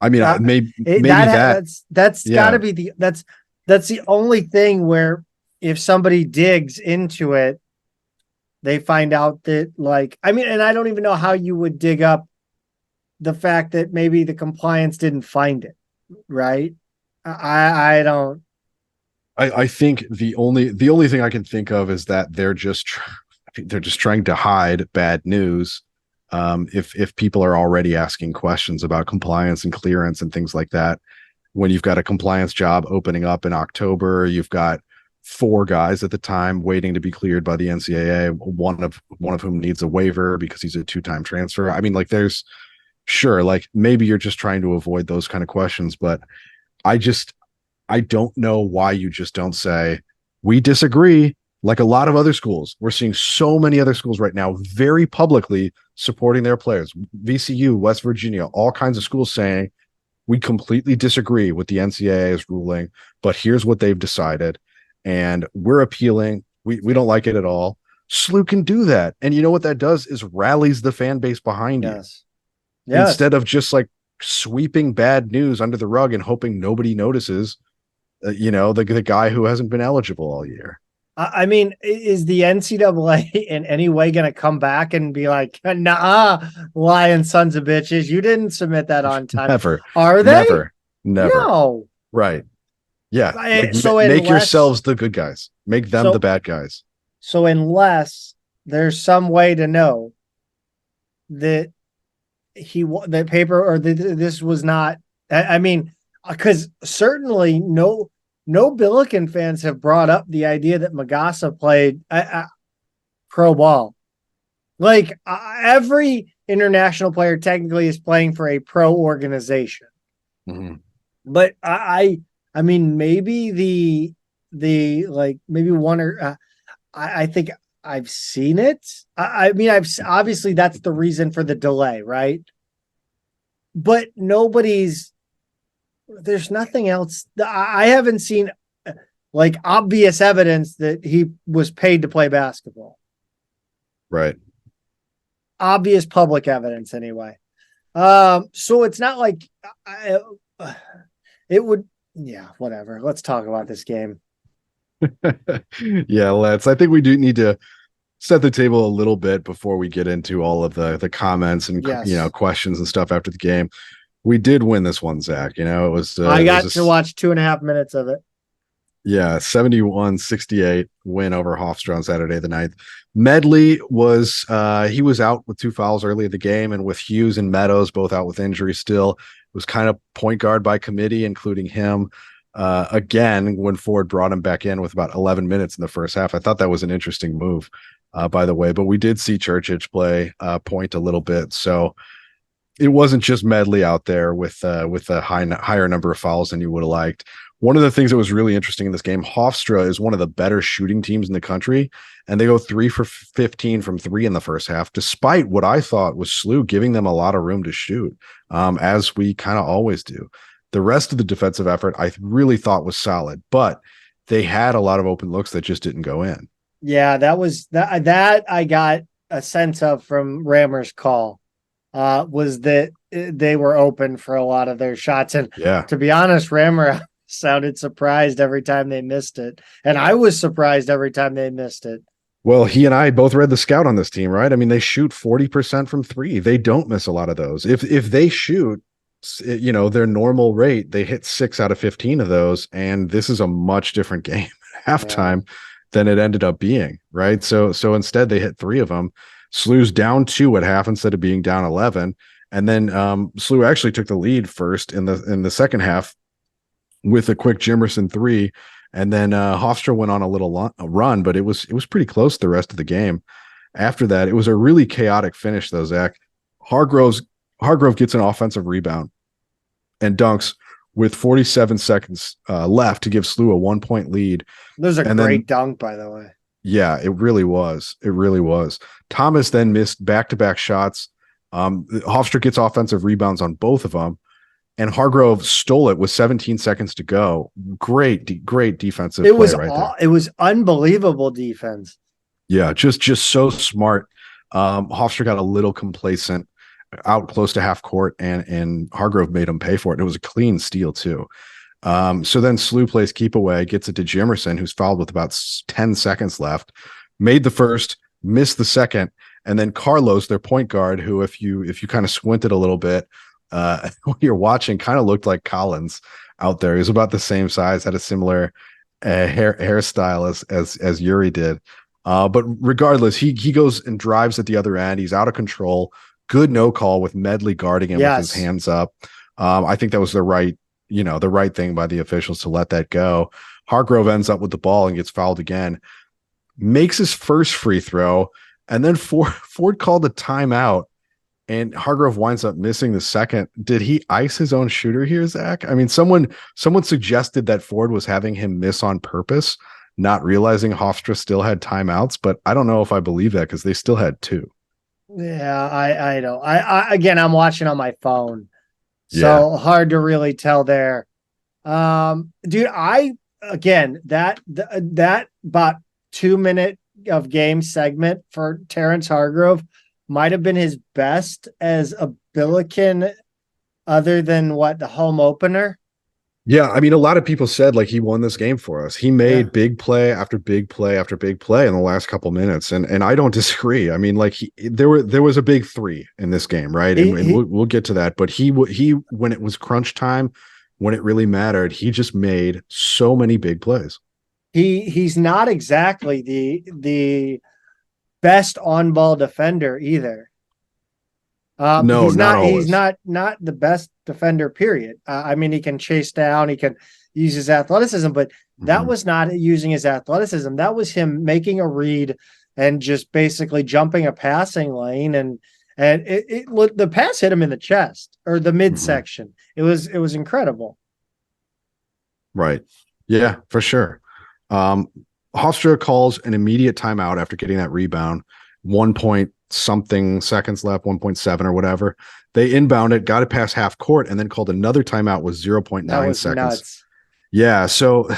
I mean, maybe that's got to be that's the only thing where if somebody digs into it, they find out that, like, I mean, and I don't even know how you would dig up the fact that maybe the compliance didn't find it, right? I don't. I think the only thing I can think of is that they're just trying to hide bad news. If people are already asking questions about compliance and clearance and things like that, when you've got a compliance job opening up in October, you've got 4 guys at the time waiting to be cleared by the NCAA, one of whom needs a waiver because he's a 2-time transfer. I mean, like there's sure, like maybe you're just trying to avoid those kind of questions, but I don't know why you just don't say we disagree. Like a lot of other schools, we're seeing so many other schools right now very publicly supporting their players. VCU, West Virginia, all kinds of schools saying we completely disagree with the NCAA's ruling, but here's what they've decided, and we're appealing. We don't like it at all. SLU can do that, and you know what that does is rallies the fan base behind you. Yes. Instead of just like sweeping bad news under the rug and hoping nobody notices. The guy who hasn't been eligible all year. I mean, is the NCAA in any way going to come back and be like, nah, lying sons of bitches, you didn't submit that on time? Never. Are they? Never. No. Right. Yeah. Make yourselves the good guys. Make them the bad guys. So unless there's some way to know that this was not, I mean, because certainly no Billiken fans have brought up the idea that Magassa played pro ball. Like every international player technically is playing for a pro organization. Mm-hmm. But I mean, maybe maybe one or I think I've seen it. I mean, obviously that's the reason for the delay, right? But there's nothing else. I haven't seen like obvious evidence that he was paid to play basketball. Right. Obvious public evidence anyway. So it's not like it would. Yeah, whatever. Let's talk about this game. Yeah, let's. I think we do need to set the table a little bit before we get into all of the comments and questions and stuff after the game. We did win this one, Zach. It was. I got to watch 2.5 minutes of it. Yeah, 71-68 win over Hofstra on Saturday the 9th. Medley was he was out with 2 fouls early in the game, and with Hughes and Meadows both out with injury still. It was kind of point guard by committee, including him. Again, when Ford brought him back in with about 11 minutes in the first half. I thought that was an interesting move, by the way. But we did see Churchich play point a little bit, so it wasn't just Medley out there with a higher number of fouls than you would have liked. One of the things that was really interesting in this game, Hofstra is one of the better shooting teams in the country, and they go 3 for 15 from 3 in the first half, despite what I thought was SLU giving them a lot of room to shoot, as we kind of always do. The rest of the defensive effort I really thought was solid, but they had a lot of open looks that just didn't go in. Yeah, that I got a sense of from Rammer's call. Was that they were open for a lot of their shots. And to be honest, Rammer sounded surprised every time they missed it. And I was surprised every time they missed it. Well, he and I both read the scout on this team, right? I mean, they shoot 40% from 3. They don't miss a lot of those. If they shoot, their normal rate, they hit 6 out of 15 of those. And this is a much different game at halftime than it ended up being, right? So instead they hit 3 of them. SLU's down 2 at half instead of being down 11. And then SLU actually took the lead first in the second half with a quick Jimerson 3. And then Hofstra went on a little run, but it was pretty close the rest of the game. After that, it was a really chaotic finish, though, Zach. Hargrove gets an offensive rebound and dunks with 47 seconds left to give SLU a 1-point lead. There's a great dunk, by the way. Yeah, it really was. It really was. Thomas then missed back-to-back shots. Hofstra gets offensive rebounds on both of them, and Hargrove stole it with 17 seconds to go. Great defensive play right there. It was unbelievable defense. Yeah, just so smart. Hofstra got a little complacent out close to half court, and Hargrove made him pay for it. It was a clean steal too. So then SLU plays keep away, gets it to Jimerson, who's fouled with about 10 seconds left, made the first, missed the second, And then Carlos, their point guard, who if you kind of squinted a little bit when you're watching, kind of looked like Collins out there. He was about the same size, had a similar hairstyle as Yuri did. But regardless, he goes and drives at the other end. He's out of control. Good no call with Medley guarding him with his hands up. I think that was the right thing by the officials to let that go. Hargrove ends up with the ball and gets fouled again. Makes his first free throw, and then Ford called a timeout, and Hargrove winds up missing the second. Did he ice his own shooter here, Zach? I mean, someone suggested that Ford was having him miss on purpose, not realizing Hofstra still had timeouts, but I don't know if I believe that because they still had two. Yeah, I don't. Again, I'm watching on my phone, so hard to really tell there. Dude, that about 2 minute of game segment for Terrence Hargrove might have been his best as a Billiken, other than the home opener. Yeah, I mean, a lot of people said like he won this game for us. He made big play after big play after big play in the last couple minutes, and I don't disagree. I mean, like there was a big three in this game, right? We'll get to that. But he when it was crunch time, when it really mattered, he just made so many big plays. He's not exactly the best on ball defender either. No, he's not always. He's not the best defender, period. I mean, he can chase down, he can use his athleticism, but that was not using his athleticism. That was him making a read and just basically jumping a passing lane, and the pass hit him in the chest or the midsection. It was incredible. Right. Yeah, for sure. Hofstra calls an immediate timeout after getting that rebound. 1 point something seconds left, 1.7 or whatever. They inbound it, got it past half court, and then called another timeout with 0.9 seconds. Nuts. Yeah, so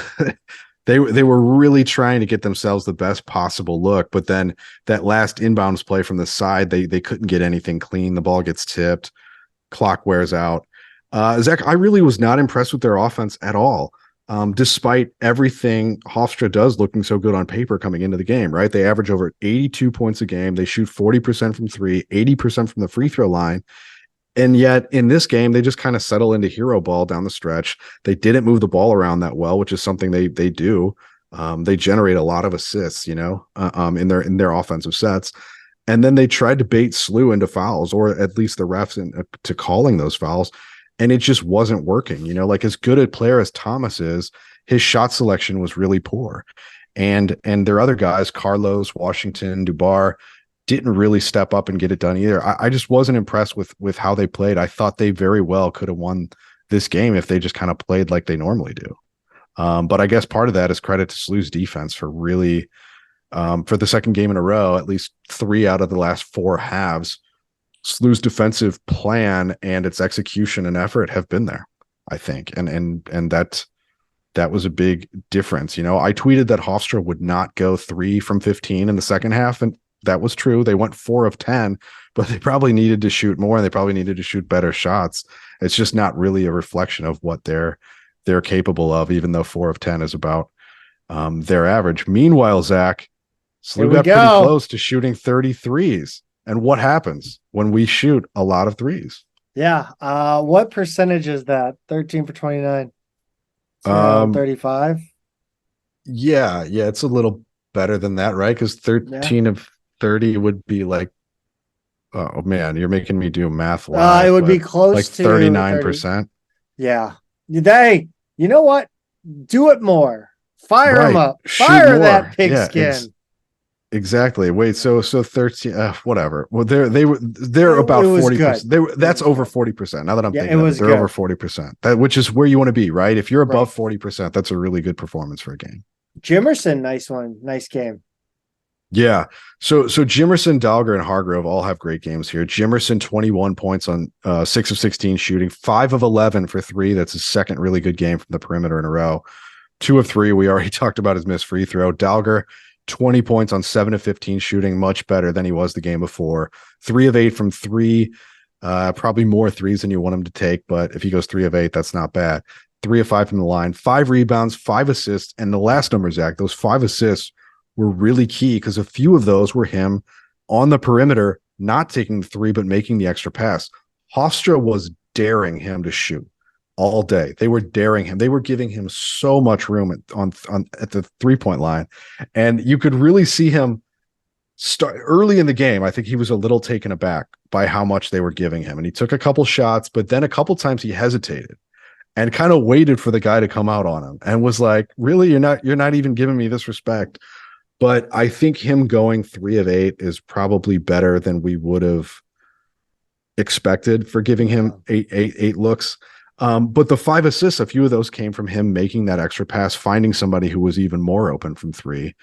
they were really trying to get themselves the best possible look, but then that last inbounds play from the side, they couldn't get anything clean. The ball gets tipped, clock wears out. Zach, I really was not impressed with their offense at all. Despite everything Hofstra does looking so good on paper coming into the game, right? They average over 82 points a game. They shoot 40% from three, 80% from the free throw line. And yet in this game, they just kind of settle into hero ball down the stretch. They didn't move the ball around that well, which is something they do. They generate a lot of assists, in their offensive sets. And then they tried to bait SLU into fouls, or at least the refs to calling those fouls. And it just wasn't working. Like as good a player as Thomas is, his shot selection was really poor. And their other guys, Carlos, Washington, Dubar, didn't really step up and get it done either. I just wasn't impressed with how they played. I thought they very well could have won this game if they just kind of played like they normally do. But I guess part of that is credit to SLU's defense for really, for the second game in a row, at least 3 out of the last 4 halves, SLU's defensive plan and its execution and effort have been there, I think. And that was a big difference. I tweeted that Hofstra would not go 3 from 15 in the second half, and that was true. They went 4 of 10, but they probably needed to shoot more, and they probably needed to shoot better shots. It's just not really a reflection of what they're capable of, even though 4 of 10 is about their average. Meanwhile, Zach, SLU got pretty close to shooting 33s. And what happens when we shoot a lot of threes? Yeah. What percentage is that? 13 for 29. 35. Yeah. It's a little better than that, right? Because 13 of 30 would be like, oh man, you're making me do math. It would be close like to 39%. Yeah. You know what? Do it more. Fire them up. Shoot Fire more. that pigskin. Exactly. Wait, so 13, whatever. Well, they're about 40%. That's over 40%. Now that I'm thinking, they're good. Over 40%. Which is where you want to be, right? If you're above 40%, that's a really good performance for a game. Jimerson, nice one, nice game. Yeah. So Jimerson, Dalger, and Hargrove all have great games here. Jimerson, 21 points on 6 of 16 shooting, 5 of 11 for 3. That's his second really good game from the perimeter in a row. 2 of 3. We already talked about his missed free throw. Dalger, 20 points on 7 of 15 shooting, much better than he was the game before. 3 of 8 from 3, probably more threes than you want him to take, but if he goes 3 of 8, that's not bad. 3 of 5 from the line, 5 rebounds, 5 assists, and the last number, Zach, those 5 assists were really key because a few of those were him on the perimeter, not taking the three, but making the extra pass. Hofstra was daring him to shoot all day. They were daring him. They were giving him so much room at the 3-point line. And you could really see him start early in the game. I think he was a little taken aback by how much they were giving him. And he took a couple shots, but then a couple times he hesitated and kind of waited for the guy to come out on him and was like, really, you're not even giving me this respect. But I think him going 3 of 8 is probably better than we would have expected for giving him eight looks. But the 5 assists, a few of those came from him making that extra pass, finding somebody who was even more open from 3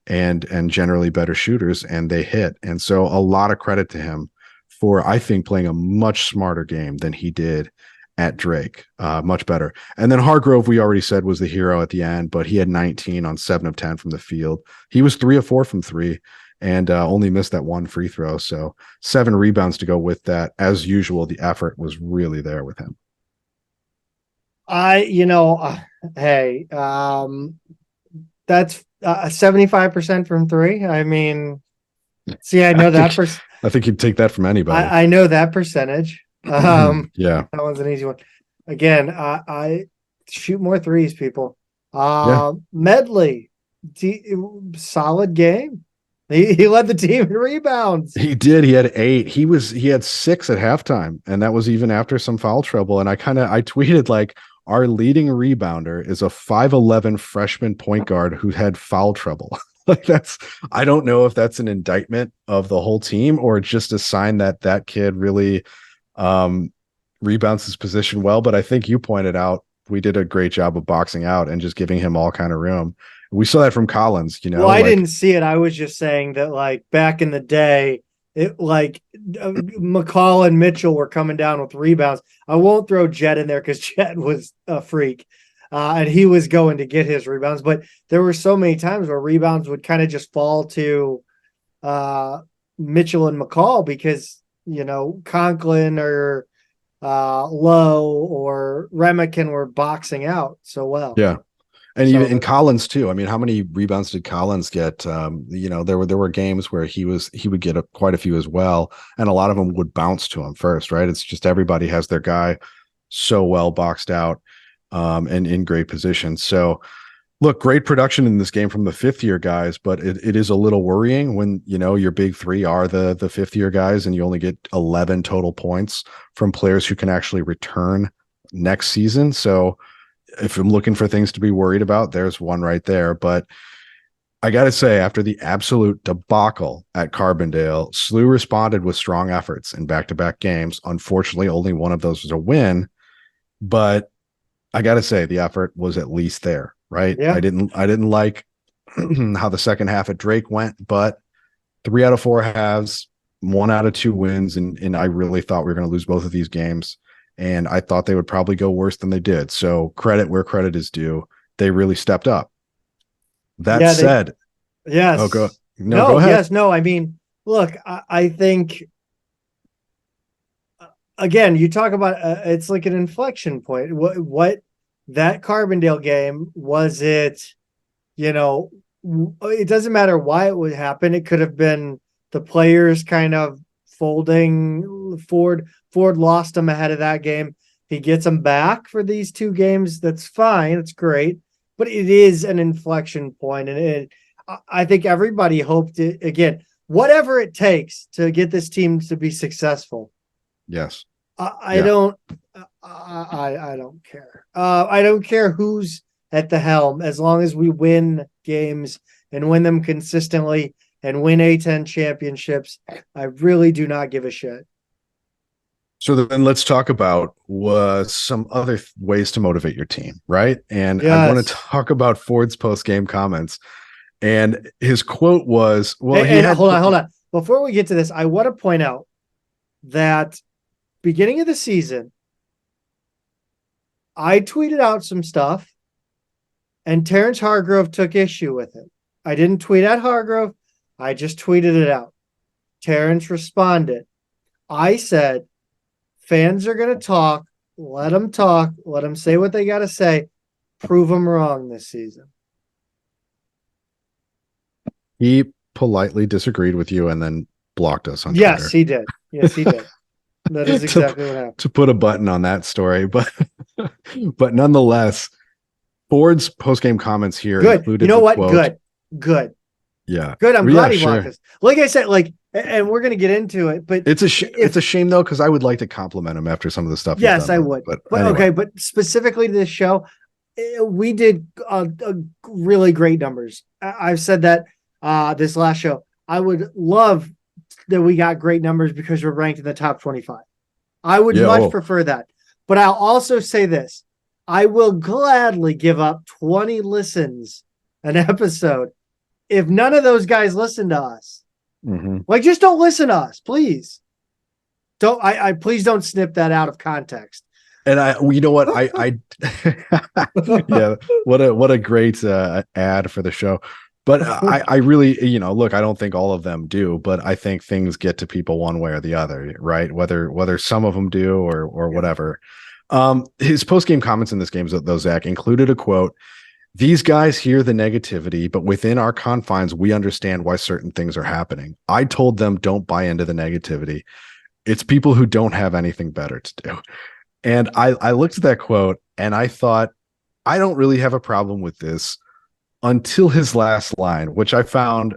and generally better shooters, and they hit. And so a lot of credit to him for, I think, playing a much smarter game than he did at Drake. Much better. And then Hargrove, we already said, was the hero at the end, but he had 19 on 7 of 10 from the field. He was 3 of 4 from 3 and only missed that 1 free throw. So 7 rebounds to go with that. As usual, the effort was really there with him. Hey, that's 75% from 3. I mean, see, I know that. I think you'd take that from anybody. I know that percentage. Yeah, that one's an easy one. Again, I shoot more threes, people. Medley, solid game. He led the team in rebounds. He did. He had 8. He had 6 at halftime, and that was even after some foul trouble. And I tweeted, like, our leading rebounder is a 5'11" freshman point guard who had foul trouble. Like, I don't know if that's an indictment of the whole team or just a sign that kid really rebounds his position well. But I think you pointed out we did a great job of boxing out and just giving him all kind of room. We saw that from Collins, Well, I didn't see it. I was just saying that, like, back in the day, McCall and Mitchell were coming down with rebounds. I won't throw Jet in there because Jet was a freak, and he was going to get his rebounds. But there were so many times where rebounds would kind of just fall to Mitchell and McCall because, Conklin or Lowe or Remican were boxing out so well. Yeah. And even in Collins too. I mean, how many rebounds did Collins get? There were games where he would get quite a few as well, and a lot of them would bounce to him first, right? It's just everybody has their guy so well boxed out and in great position. So, look, great production in this game from the 5th-year guys, but it is a little worrying when your big 3 are the 5th-year guys, and you only get 11 total points from players who can actually return next season. So, if I'm looking for things to be worried about, there's one right there. But I got to say, after the absolute debacle at Carbondale, SLU responded with strong efforts in back-to-back games. Unfortunately, only one of those was a win, but I got to say the effort was at least there, right? Yeah. I didn't like how the second half at Drake went, but 3 out of 4 halves, 1 out of 2 wins, and I really thought we were going to lose both of these games. And I thought they would probably go worse than they did. So credit where credit is due. They really stepped up. That said, yes. Oh, go ahead. Yes, no. I mean, look, I think, again, you talk about it's like an inflection point. What that Carbondale game was it? It doesn't matter why it would happen. It could have been the players kind of folding. Ford lost him ahead of that game. He gets him back for these 2 games. That's fine. It's great. But it is an inflection point. And I think everybody hoped it, again, whatever it takes to get this team to be successful. Yes. I don't care. I don't care who's at the helm, as long as we win games and win them consistently and win A10 championships. I really do not give a shit. So then let's talk about some other ways to motivate your team, right? And I want to talk about Ford's post-game comments. And his quote was, hold on. Before we get to this, I want to point out that beginning of the season, I tweeted out some stuff and Terrence Hargrove took issue with it. I didn't tweet at Hargrove. I just tweeted it out. Terrence responded. I said, fans are going to talk. Let them talk. Let them say what they got to say. Prove them wrong this season. He politely disagreed with you and then blocked us on Yes, Twitter. he did. Yes, he did. That is exactly what happened. To put a button on that story, but nonetheless, Ford's post-game comments here Good. included You know the what? quote. Good. Yeah. Good. I'm Yeah, glad he sure. blocked us. Like I said, and we're gonna get into it, but It's a shame though, because I would like to compliment him after some of the stuff he's yes, done. I would. But But anyway. okay, but specifically to this show, we did really great numbers. I've said that this last show. I would love that we got great numbers because we're ranked in the top 25. I would much prefer that. But I'll also say this. I will gladly give up 20 listens an episode if none of those guys listen to us. Mm-hmm. Like, just don't listen to us, please. I please don't snip that out of context. And you know what? Yeah, what a great ad for the show. But I really, look, I don't think all of them do, but I think things get to people one way or the other, right? Whether some of them do or whatever. His post-game comments in this game, though, Zach, included a quote. These guys hear the negativity, but within our confines, we understand why certain things are happening. I told them, don't buy into the negativity. It's people who don't have anything better to do. And I looked at that quote and I thought, I don't really have a problem with this until his last line, which I found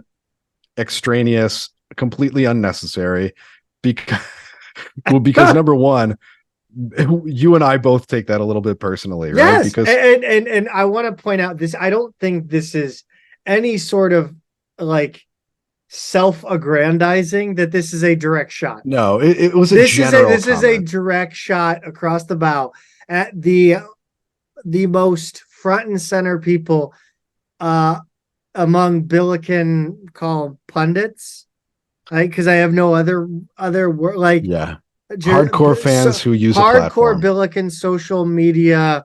extraneous, completely unnecessary because number one, you and I both take that a little bit personally, right? Yes, because and I want to point out this. I don't think this is any sort of like self-aggrandizing that this is a direct shot. No, it was a general this comment. is a direct shot across the bow at the most front and center people among Billiken called pundits, right? Because I have no other word, like hardcore fans who use hardcore a platform. Billiken social media.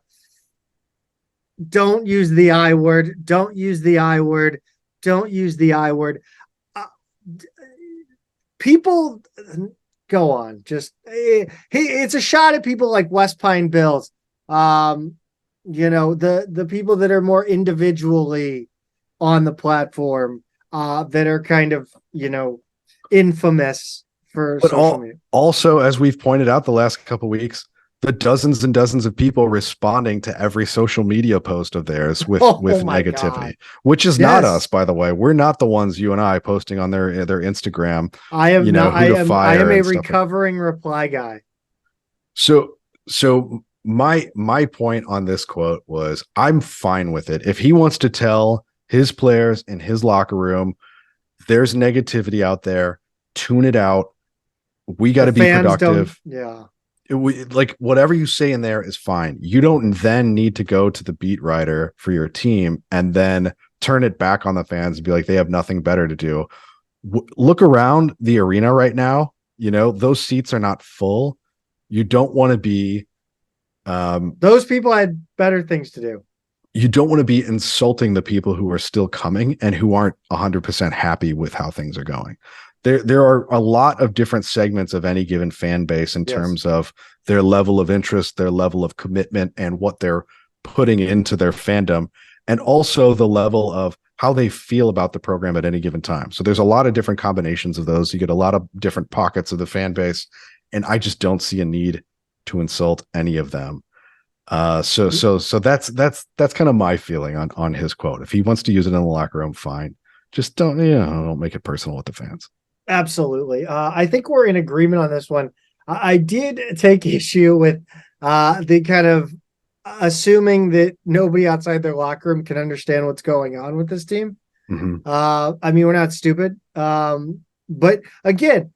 Don't use the I word. Don't use the I word. Don't use the I word. People go on. Just it's a shot at people like West Pine Bills. The people that are more individually on the platform, that are kind of infamous for social media. Also, as we've pointed out the last couple of weeks, the dozens and dozens of people responding to every social media post of theirs with negativity, God. Which is not us, by the way. We're not the ones, you and I, posting on their Instagram. I am not. I am a recovering reply guy. So my point on this quote was, I'm fine with it. If he wants to tell his players in his locker room, there's negativity out there, tune it out. We got to be productive. Like whatever you say in there is fine. You don't then need to go to the beat writer for your team and then turn it back on the fans and be like, they have nothing better to do. Look around the arena right now. Those seats are not full. You don't want to be. Those people had better things to do. You don't want to be insulting the people who are still coming and who aren't 100% happy with how things are going. There are a lot of different segments of any given fan base in terms of their level of interest, their level of commitment, and what they're putting into their fandom, and also the level of how they feel about the program at any given time. So there's a lot of different combinations of those. You get a lot of different pockets of the fan base, and I just don't see a need to insult any of them. So that's kind of my feeling on his quote. If he wants to use it in the locker room, fine. Just don't make it personal with the fans. Absolutely. I think we're in agreement on this one. I did take issue with the kind of assuming that nobody outside their locker room can understand what's going on with this team. Mm-hmm. I mean, we're not stupid. But again,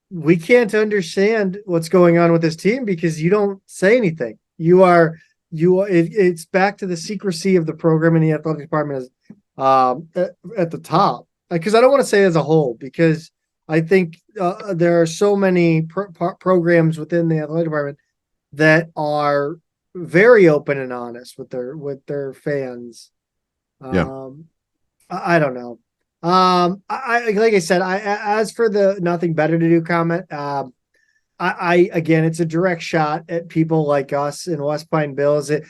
we can't understand what's going on with this team because you don't say anything. It's back to the secrecy of the program and the athletic department is at the top. Because I don't want to say as a whole, because I think there are so many programs within the athletic department that are very open and honest with their fans. I don't know. I like I said, as for the nothing better to do comment, again, it's a direct shot at people like us in West Pine Bills. You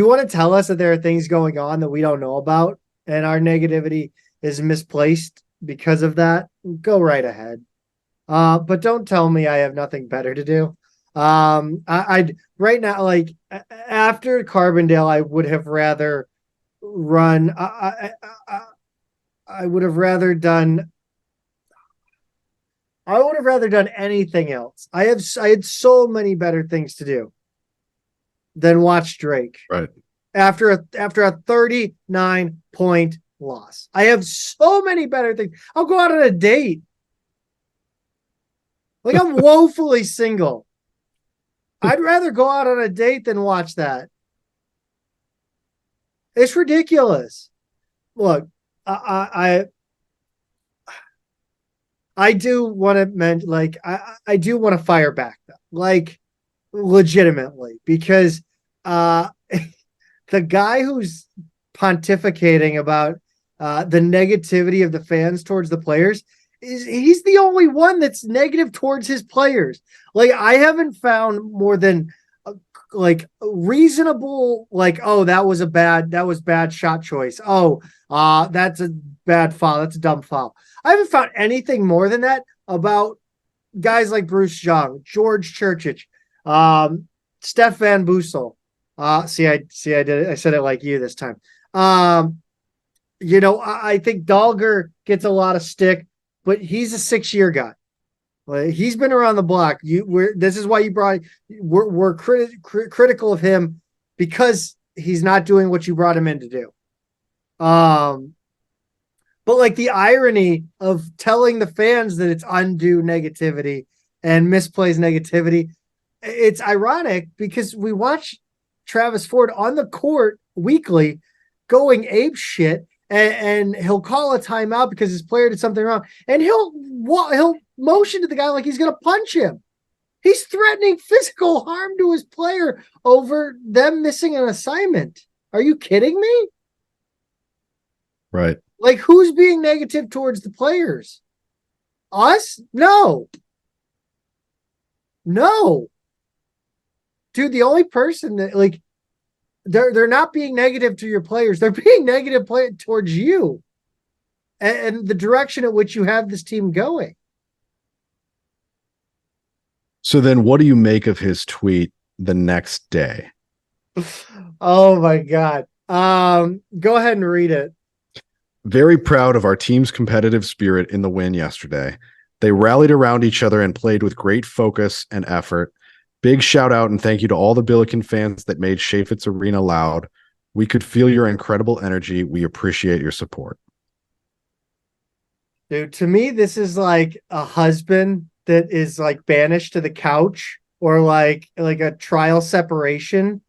want to tell us that there are things going on that we don't know about, and our negativity is misplaced because of that, go right ahead. But don't tell me I have nothing better to do. I right now, like after Carbondale, I would have rather run. I would have rather done. I would have rather done anything else. I had so many better things to do than watch Drake Right. after a 39-point loss. I have so many better things. I'll go out on a date. Like I'm woefully single. I'd rather go out on a date than watch that. It's ridiculous. Look, I do want to mention, like, I do want to fire back though, like, legitimately, because the guy who's pontificating about the negativity of the fans towards the players he's the only one that's negative towards his players. Like, I haven't found more than like reasonable, like, oh, that was bad shot choice. Oh, that's a bad foul. That's a dumb foul. I haven't found anything more than that about guys like Bruce Young, George Churchich, Steph Van Boosel. I did it. I said it like you this time. I think Dalger gets a lot of stick, but he's a 6-year guy. Like, he's been around the block. This is why you brought. We're critical of him because he's not doing what you brought him in to do. But like the irony of telling the fans that it's undue negativity and misplaced negativity, it's ironic because we watch Travis Ford on the court weekly going ape shit, and he'll call a timeout because his player did something wrong, and he'll motion to the guy like he's going to punch him. He's threatening physical harm to his player over them missing an assignment. Are you kidding me? Right. Like, who's being negative towards the players? Us? No. Dude, the only person that, like, they're not being negative to your players. They're being negative towards you and the direction at which you have this team going. So then what do you make of his tweet the next day? Oh my God. Go ahead and read it. Very proud of our team's competitive spirit in the win yesterday. They rallied around each other and played with great focus and effort. Big shout out and thank you to all the Billiken fans that made Chaffetz Arena loud. We could feel your incredible energy. We appreciate your support. Dude, to me, this is like a husband that is like banished to the couch, or like a trial separation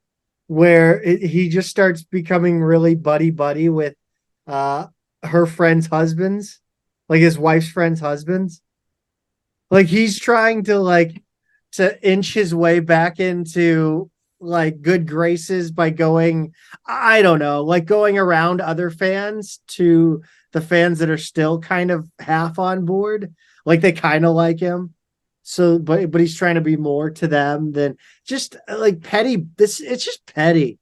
where he just starts becoming really buddy with her friends' husbands, like his wife's friends' husbands. Like, he's trying to inch his way back into like good graces by going, I don't know, like going around other fans to the fans that are still kind of half on board. Like, they kind of like him. So, but he's trying to be more to them than just like petty. It's just petty.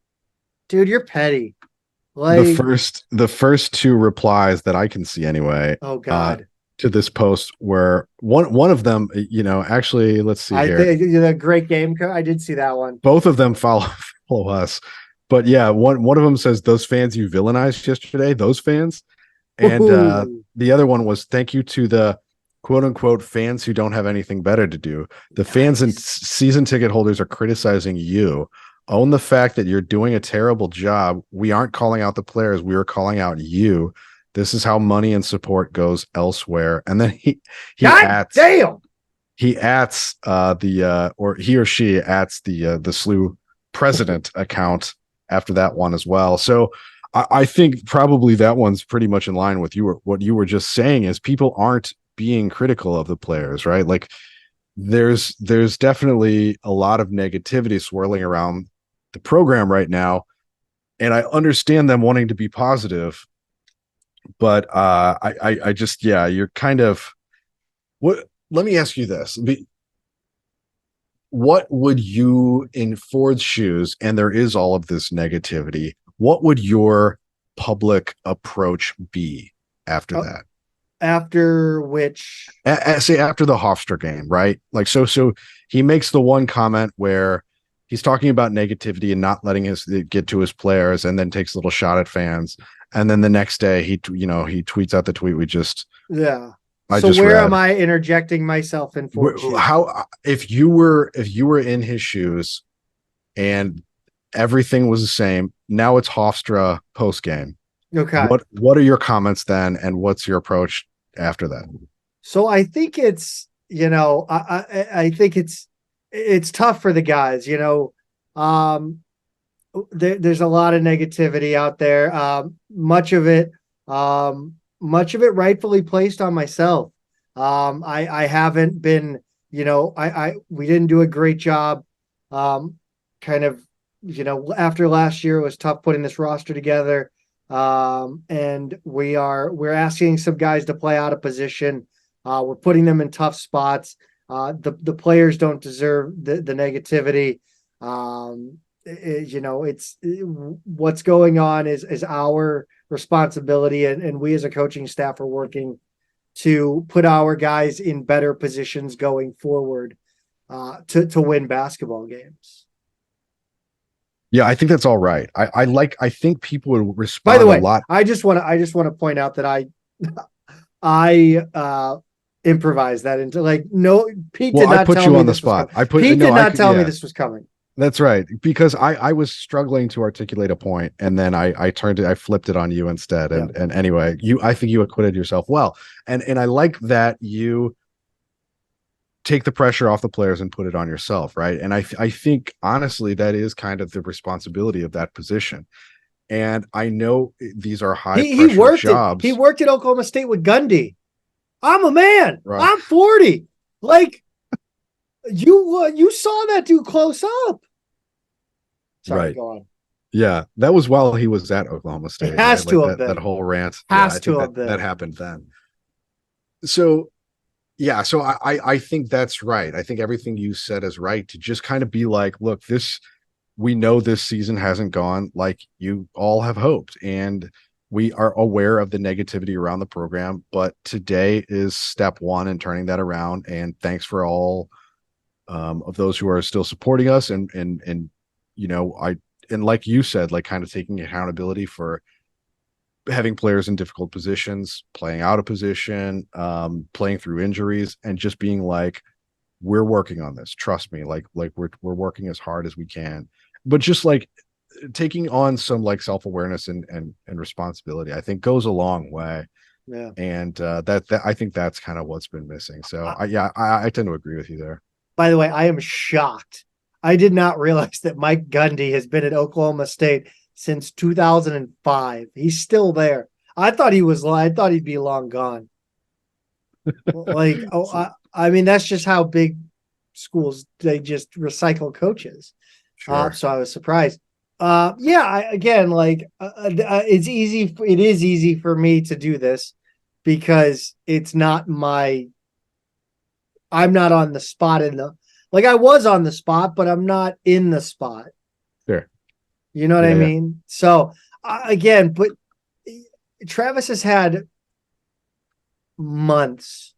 Dude, you're petty. Like, the first two replies that I can see anyway. Oh God. To this post where one of them, actually, let's see here. I think the great game. I did see that one. Both of them follow us, but yeah, one of them says, "Those fans you villainized yesterday, those fans," and the other one was, "Thank you to the quote unquote fans who don't have anything better to do. The fans and season ticket holders are criticizing you. Own the fact that you're doing a terrible job. We aren't calling out the players. We are calling out you. This is how money and support goes elsewhere." And then he or he or she adds the SLU president account after that one as well. So I think probably that one's pretty much in line with what you were just saying, is people aren't being critical of the players, right? Like, there's definitely a lot of negativity swirling around the program right now, and I understand them wanting to be positive. But I just, you're kind of, what? Let me ask you this: what would you, in Ford's shoes, and there is all of this negativity, what would your public approach be after that. After which, Say after the Hofstra game, right? Like so he makes the one comment where he's talking about negativity and not letting it get to his players, and then takes a little shot at fans. And then the next day he tweets out the tweet we just yeah. I So just where read. am I interjecting myself in for? How if you were in his shoes and everything was the same, now it's Hofstra post game. Okay. What are your comments then, and what's your approach after that? So I think it's, I think it's tough for the guys, there's a lot of negativity out there. Much of it rightfully placed on myself. I haven't been, we didn't do a great job. Kind of, after last year, it was tough putting this roster together. And we're asking some guys to play out of position. We're putting them in tough spots. The players don't deserve the negativity. What's going on is our responsibility, and we as a coaching staff are working to put our guys in better positions going forward, to win basketball games. Yeah, I think that's all right. I think people would respond. By the way, a lot. I just want to point out that I improvised that into no. Pete did not put tell you me on the this spot. Pete did not tell me this was coming. That's right, because I was struggling to articulate a point, and then I flipped it on you instead. And anyway, I think you acquitted yourself well, and I like that you take the pressure off the players and put it on yourself, right? And I think honestly that is kind of the responsibility of that position. And I know these are high pressure jobs. He worked at Oklahoma State with Gundy. I'm a man. Right. I'm 40. Like you saw that dude close up. Sorry, right. Go on. Yeah, that was while he was at Oklahoma State. It has to have been. That whole rant. Has to have been. That happened then. So yeah, so I think that's right. I think everything you said is right, to just kind of be like, look, we know this season hasn't gone like you all have hoped, and we are aware of the negativity around the program, but today is step one in turning that around. And thanks for all of those who are still supporting us, and like you said, like kind of taking accountability for having players in difficult positions, playing out of position, playing through injuries, and just being like, we're working on this. Trust me. Like we're working as hard as we can, but just like taking on some like self-awareness and responsibility, I think goes a long way. Yeah. And that I think that's kind of what's been missing. So I tend to agree with you there. By the way, I am shocked. I did not realize that Mike Gundy has been at Oklahoma State since 2005. He's still there. I thought he'd be long gone. I mean, that's just how big schools, they just recycle coaches. Sure. So I was surprised. It's easy. It is easy for me to do this because it's not I'm not on the spot I was on the spot, but I'm not in the spot. Sure. You know what I mean? So but Travis has had months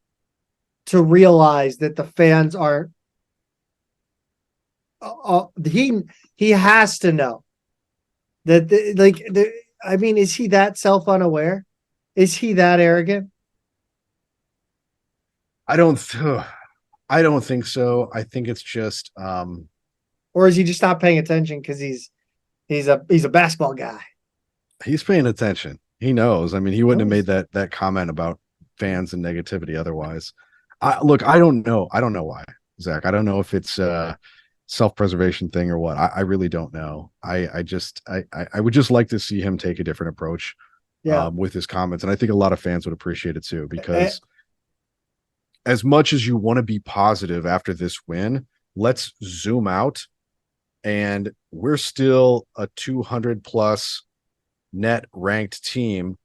to realize that the fans aren't. He has to know that is he that self-unaware? Is he that arrogant? I don't think so. I think it's just or is he just not paying attention because he's a basketball guy? He's paying attention. He knows. I mean, he wouldn't have made that comment about fans and negativity otherwise. I don't know. I don't know why, Zach. I don't know if it's a self-preservation thing or what. I really don't know. I would just like to see him take a different approach with his comments. And I think a lot of fans would appreciate it too, because as much as you want to be positive after this win, let's zoom out, and we're still a 200 plus net ranked team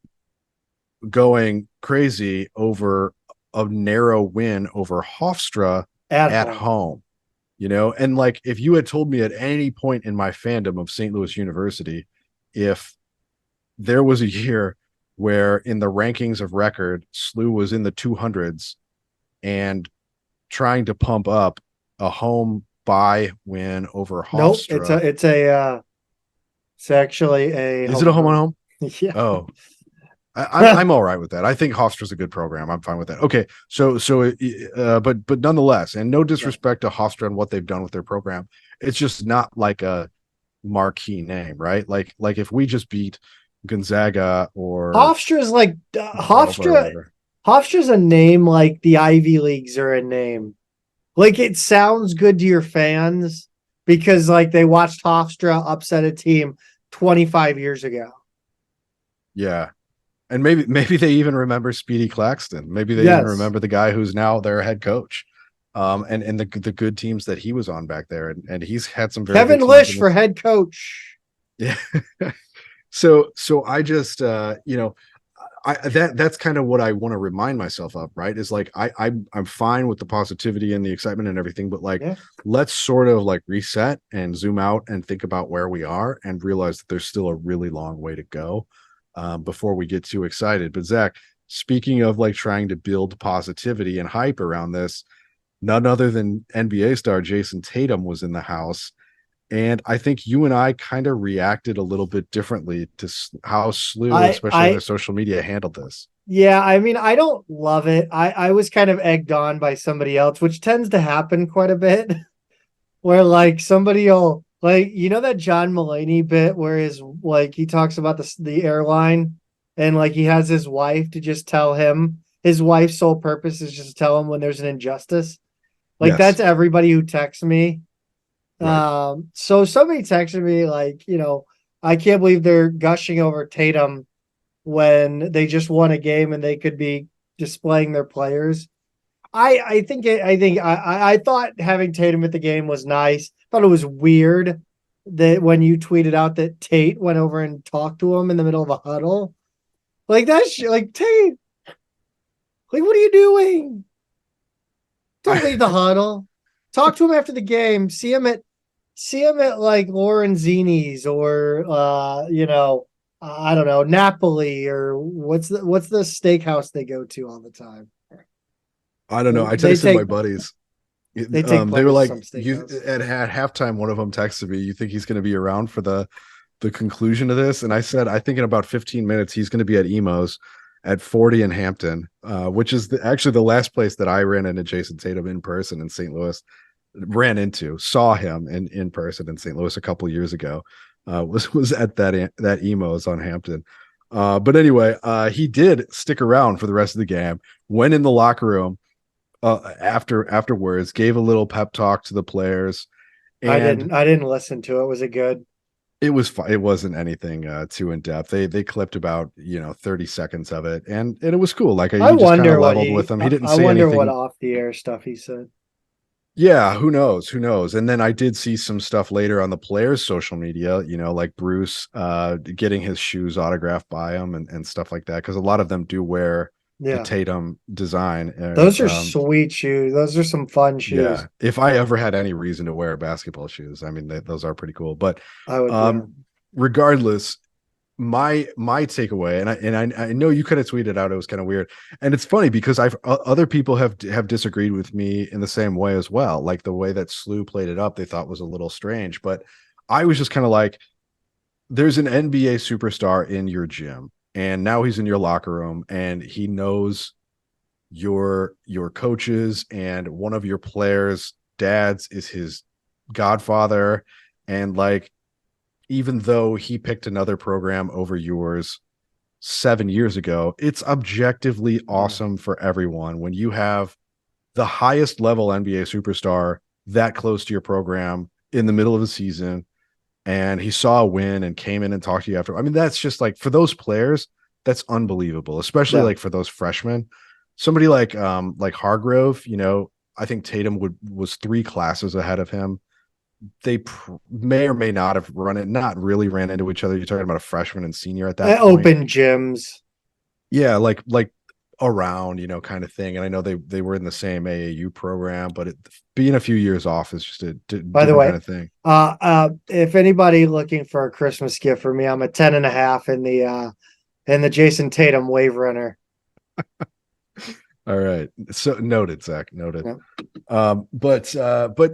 going crazy over a narrow win over Hofstra at home. And like, if you had told me at any point in my fandom of St. Louis University, if there was a year where in the rankings of record, SLU was in the 200s and trying to pump up a home bye win over Nope, Hofstra. it's actually a Is it a home on home? Yeah. Oh, I'm all right with that. I think Hofstra's a good program. I'm fine with that. Okay, but nonetheless, and no disrespect to Hofstra and what they've done with their program, it's just not like a marquee name, right? Like if we just beat Gonzaga or Hofstra's like Villanova or whatever. Hofstra's a name like the Ivy Leagues are a name. Like it sounds good to your fans because like they watched Hofstra upset a team 25 years ago. Yeah. And maybe they even remember Speedy Claxton. Maybe they even remember the guy who's now their head coach. And the good teams that he was on back there. And he's had some very Kevin Lish for head coach. Yeah. So I just that's kind of what I want to remind myself of, right? Is like I'm fine with the positivity and the excitement and everything, but like let's sort of like reset and zoom out and think about where we are and realize that there's still a really long way to go before we get too excited. But Zach, speaking of like trying to build positivity and hype around this, none other than NBA star Jason Tatum was in the house. And I think you and I kind of reacted a little bit differently to how SLU, especially on their social media, handled this. Yeah, I mean, I don't love it. I was kind of egged on by somebody else, which tends to happen quite a bit, where like somebody will like, you know, that John Mulaney bit where he talks about the airline and like he has his wife to just tell him his wife's sole purpose is just to tell him when there's an injustice. Like that's everybody who texts me. Right. So somebody texted me like, you know, I can't believe they're gushing over Tatum when they just won a game and they could be displaying their players. I thought having Tatum at the game was nice. Thought it was weird that when you tweeted out that Tate went over and talked to him in the middle of a huddle, like that's like Tate, like what are you doing? Don't leave the huddle. Talk to him after the game. See him at like Lorenzini's or I don't know, Napoli or what's the steakhouse they go to all the time. I don't know. I texted my buddies. They were like, you at halftime, one of them texted me, you think he's going to be around for the conclusion of this? And I said, I think in about 15 minutes, he's going to be at Emo's at 40 in Hampton, which is actually the last place that I ran into Jason Tatum in person in St. Louis. Saw him in person in St. Louis a couple of years ago. Was at that Emo's on Hampton. But anyway, he did stick around for the rest of the game. Went in the locker room afterwards, gave a little pep talk to the players. And I didn't listen to it. Was it good? It was fun. It wasn't anything too in depth. They clipped about 30 seconds of it, and it was cool. Like I just kind of leveled with him. He didn't say anything. I wonder what off the air stuff he said. Yeah, who knows? And then I did see some stuff later on the players' social media, like Bruce getting his shoes autographed by him and stuff like that, because a lot of them do wear the Tatum design. Those are sweet shoes. Those are some fun shoes. Yeah, if I ever had any reason to wear basketball shoes, I mean, those are pretty cool. But I would, regardless, my takeaway, and I know you kind of tweeted out it was kind of weird, and it's funny because other people have disagreed with me in the same way as well. Like the way that SLU played it up, they thought was a little strange, but I was just kind of like, there's an NBA superstar in your gym, and now he's in your locker room, and he knows your coaches, and one of your players' dads is his godfather, and like, even though he picked another program over yours 7 years ago, it's objectively awesome for everyone when you have the highest level NBA superstar that close to your program in the middle of the season, and he saw a win and came in and talked to you after. I mean, that's just like, for those players, that's unbelievable, especially like for those freshmen. Somebody like Hargrove, I think Tatum was 3 classes ahead of him. They may or may not have not really ran into each other. You're talking about a freshman and senior at that point. Open gyms. Yeah, like around, kind of thing. And I know they were in the same AAU program, but being a few years off is just a by the way kind of thing. If anybody looking for a Christmas gift for me, I'm a 10.5 in the and the Jason Tatum wave runner. All right. So noted, Zach. Noted. Yeah. But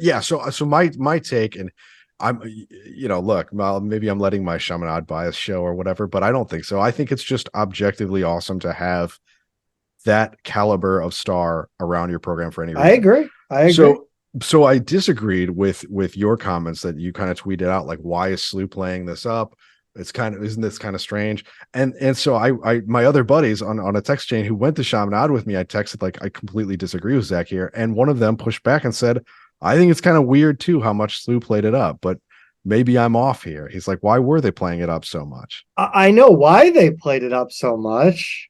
yeah, so my take, and I'm, look, well, maybe I'm letting my Chaminade bias show or whatever, but I don't think so. I think it's just objectively awesome to have that caliber of star around your program for any reason. I agree. So I disagreed with your comments that you kind of tweeted out, like, why is SLU playing this up? Isn't this kind of strange? And so I my other buddies on a text chain who went to Chaminade with me, I texted like, I completely disagree with Zach here. And one of them pushed back and said, I think it's kind of weird too how much SLU played it up, but maybe I'm off here. He's like, why were they playing it up so much? I know why they played it up so much.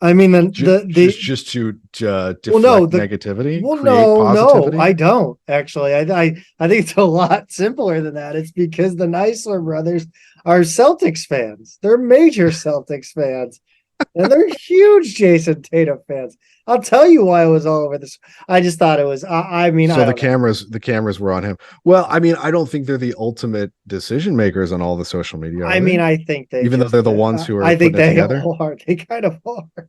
I mean, just to deflect negativity. No, I don't actually. I think it's a lot simpler than that. It's because the Neisler brothers are Celtics fans. They're major Celtics fans, and they're huge Jason Tatum fans. I'll tell you why I was all over this. I just thought it was. I mean, so the cameras were on him. Well, I mean, I don't think they're the ultimate decision makers on all the social media. I mean, I think they, even though they're the ones who are. I think they together. are. They kind of are.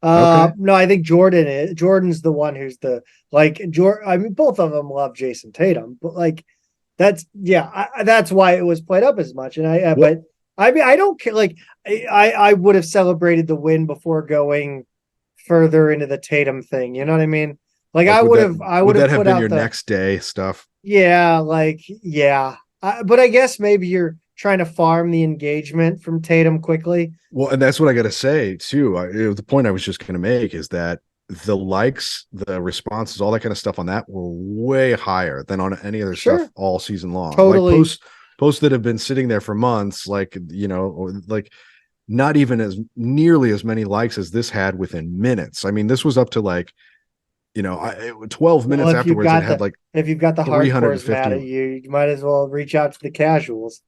Okay. No, I think Jordan's the one who's I mean, both of them love Jason Tatum, but like, that's why it was played up as much. And but I mean, I don't care. Like, I would have celebrated the win before going further into the Tatum thing. You know what I mean? Like, I would have put been out your next day stuff. Yeah. But I guess maybe you're trying to farm the engagement from Tatum quickly. Well, and that's what I got to say too. The point I was just going to make is that the likes, the responses, all that kind of stuff on that were way higher than on any other stuff all season long. Totally. Like posts that have been sitting there for months, like, or like not even as nearly as many likes as this had within minutes. I mean, this was up to like, 12 minutes afterwards. It had if you've got the hardcores mad at you, you might as well reach out to the casuals.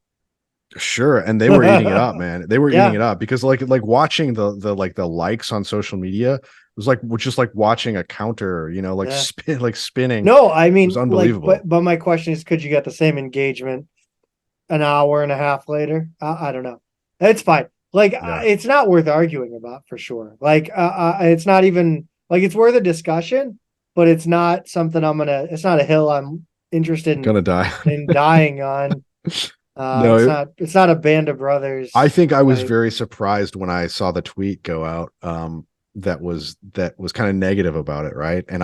Sure, and they were eating it up, man. They were eating it up because like watching the likes on social media was just like watching a counter, spinning. No, I mean, it was unbelievable. But my question is, could you get the same engagement an hour and a half later? I don't know. It's fine. Like, it's not worth arguing about for sure. Like, it's not even like it's worth a discussion, but it's not something it's not a hill I'm interested in dying on. No, it's not a band of brothers. I think I was very surprised when I saw the tweet go out. That was kind of negative about it, right? And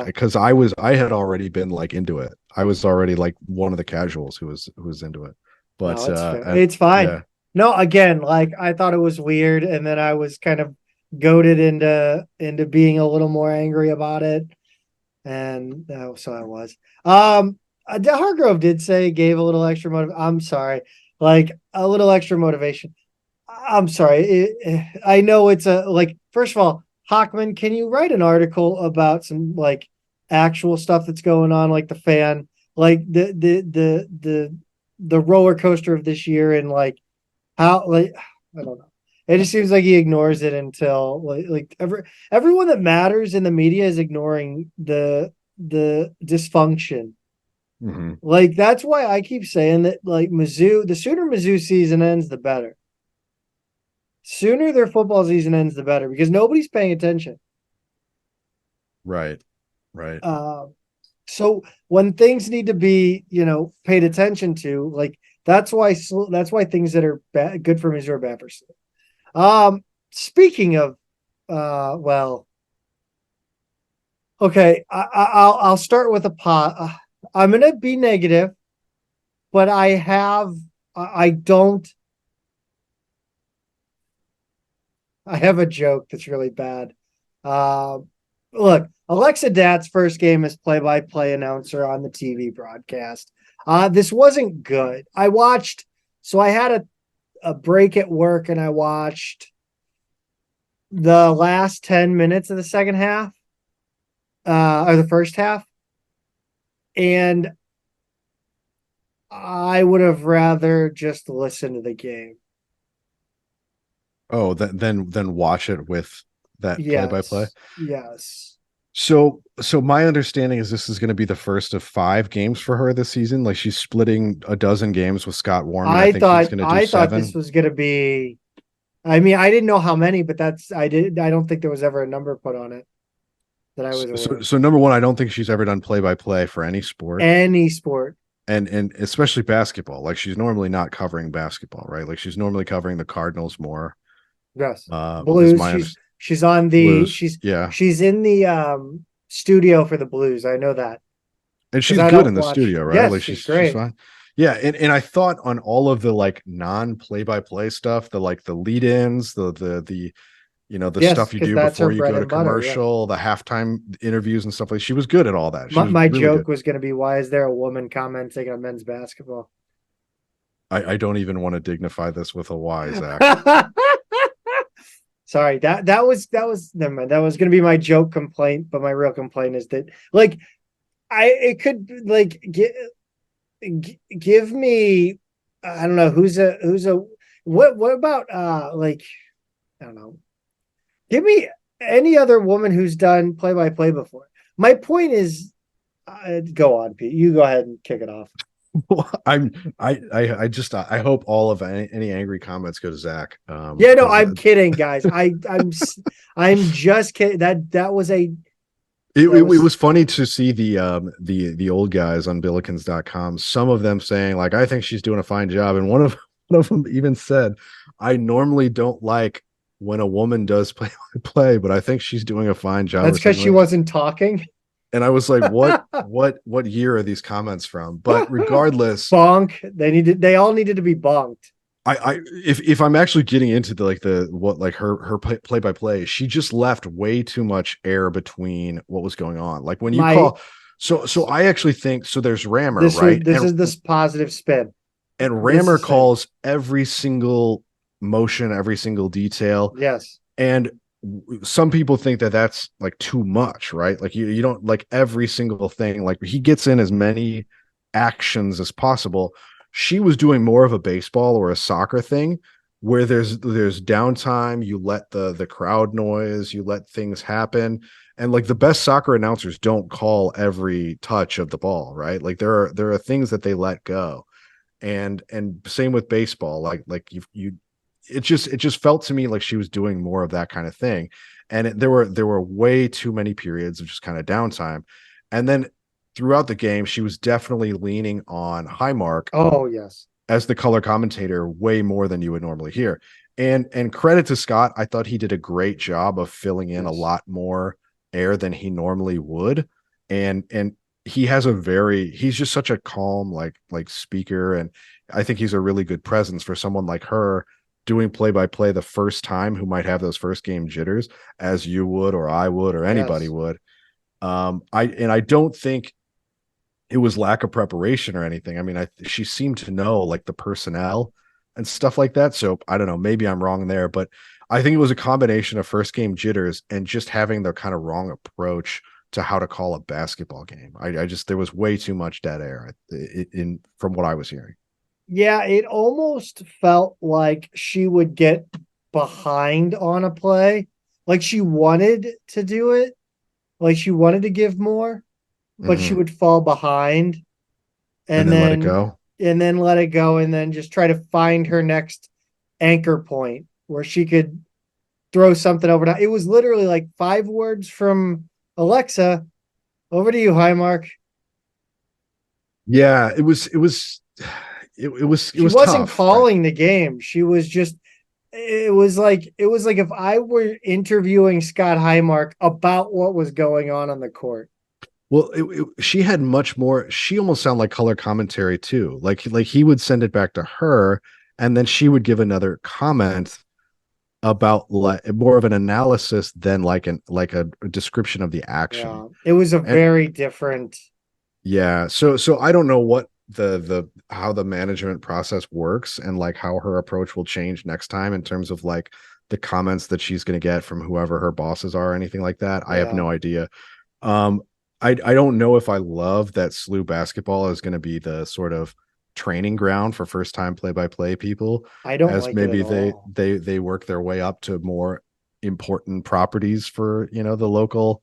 because I had already been like into it. I was already like one of the casuals who was into it. But it's fine. Yeah. No, again, like I thought it was weird, and then I was kind of goaded into being a little more angry about it, and so I was. Hargrove did say gave a little extra I'm sorry, like a little extra motivation. I'm sorry. I know it's first of all, Hockman, can you write an article about some like actual stuff that's going on, like the fan, like the roller coaster of this year, and like how, like, I don't know. It just seems like he ignores it until everyone that matters in the media is ignoring the dysfunction. Mm-hmm. Like, that's why I keep saying that, like, Mizzou, the sooner Mizzou season ends, the better. Sooner their football season ends, the better, because nobody's paying attention. Right. So when things need to be, paid attention to, like, that's why things that are good for Mizzou are bad for SLU. Speaking of, okay, I'll start with a pot. I'm going to be negative, but I have a joke that's really bad. Look, Alexa Datt's first game as play-by-play announcer on the TV broadcast. This wasn't good. I had a break at work, and I watched the last 10 minutes of the second half, or the first half. And I would have rather just listened to the game. Oh, then watch it with that play-by-play. Yes. So my understanding is this is going to be the first of 5 games for her this season. Like, she's splitting a dozen games with Scott Warman. I thought this was going to be I mean, I didn't know how many, but I don't think there was ever a number put on it that I was aware of. So number one, I don't think she's ever done play by play for any sport, Any sport. and especially basketball. Like she's normally not covering basketball, right? Like she's normally covering the Cardinals more. Yes. Is Blues. my She's on the Blues, yeah, she's in the studio for the Blues. I know that and because she's I good don't in the watch. studio, right? Yes, Like she's she's great. fine. Yeah, and I thought on all of the like non play by play stuff, the like the lead ins, the the Yes, stuff you because do that's her before you bread go to and butter. Yeah. commercial, the halftime interviews and stuff like. She was good at all that. She was My really good. joke was going to be, why is there a woman commenting on men's basketball? I don't even want to dignify this with a why, Zach. Sorry, that was never mind. That was going to be my joke complaint, but my real complaint is that like it could like give me I don't know who's a what about like I don't know. Give me any other woman who's done play by play before. My point is, go on, Pete. You go ahead and kick it off. I hope all of any angry comments go to Zach. Yeah, no, Because I'm kidding, guys. I'm just kidding. That was a it was funny to see the old guys on Billikens.com, some of them saying like, I think she's doing a fine job, and one of them even said, I normally don't like when a woman does play, but I think she's doing a fine job that's or because something she wasn't talking. and I was like, what year are these comments from? But regardless, Bonk. They all needed to be bonked. I if I'm actually getting into the what like her play by play, she just left way too much air between what was going on. Like when you My call, so I actually think so. There's Rammer, this was right? this is this positive spin. And This Rammer is saying calls every single motion, every single detail, yes. and some people think that that's like too much, right? Like you don't like every single thing. Like he gets in as many actions as possible. She was doing more of a baseball or a soccer thing where there's downtime, you let the crowd noise, you let things happen. And like the best soccer announcers don't call every touch of the ball, right? Like there are things that they let go. And same with baseball. Like you it just felt to me like she was doing more of that kind of thing. And there were way too many periods of just kind of downtime. And then throughout the game, she was definitely leaning on Highmark Oh yes. as the color commentator way more than you would normally hear. And credit to Scott, I thought he did a great job of filling in a Yes. lot more air than he normally would. And he's just such a calm like speaker, and I think he's a really good presence for someone like her doing play by play the first time, who might have those first game jitters as you would or I would or anybody Yes. would. I don't think it was lack of preparation or anything. I mean, she seemed to know like the personnel and stuff like that. So I don't know, maybe I'm wrong there, but I think it was a combination of first game jitters and just having the kind of wrong approach to how to call a basketball game. I just there was way too much dead air in from what I was hearing. Yeah, it almost felt like she would get behind on a play. Like she wanted to do it. Like she wanted to give more, but she Mm-hmm. would fall behind And and then let it then go. let it go and then just try to find her next anchor point where she could throw something over. It was literally like 5 words from Alexa. Over to you, Highmark. Yeah, it She was wasn't tough, right? calling the game. She was just it was like if I were interviewing Scott Highmark about what was going on the court. Well, she had much more. She almost sounded like color commentary too. Like he would send it back to her, and then she would give another comment about like more of an analysis than like a description of the action. Yeah, it was a And very different. yeah, so I don't know what the how the management process works and like how her approach will change next time in terms of like the comments that she's going to get from whoever her bosses are or anything like that. I have Yeah, no idea. Um, I don't know if I love that SLU basketball is going to be the sort of training ground for first time play by play people, I don't as like it at maybe all. they work their way up to more important properties for the local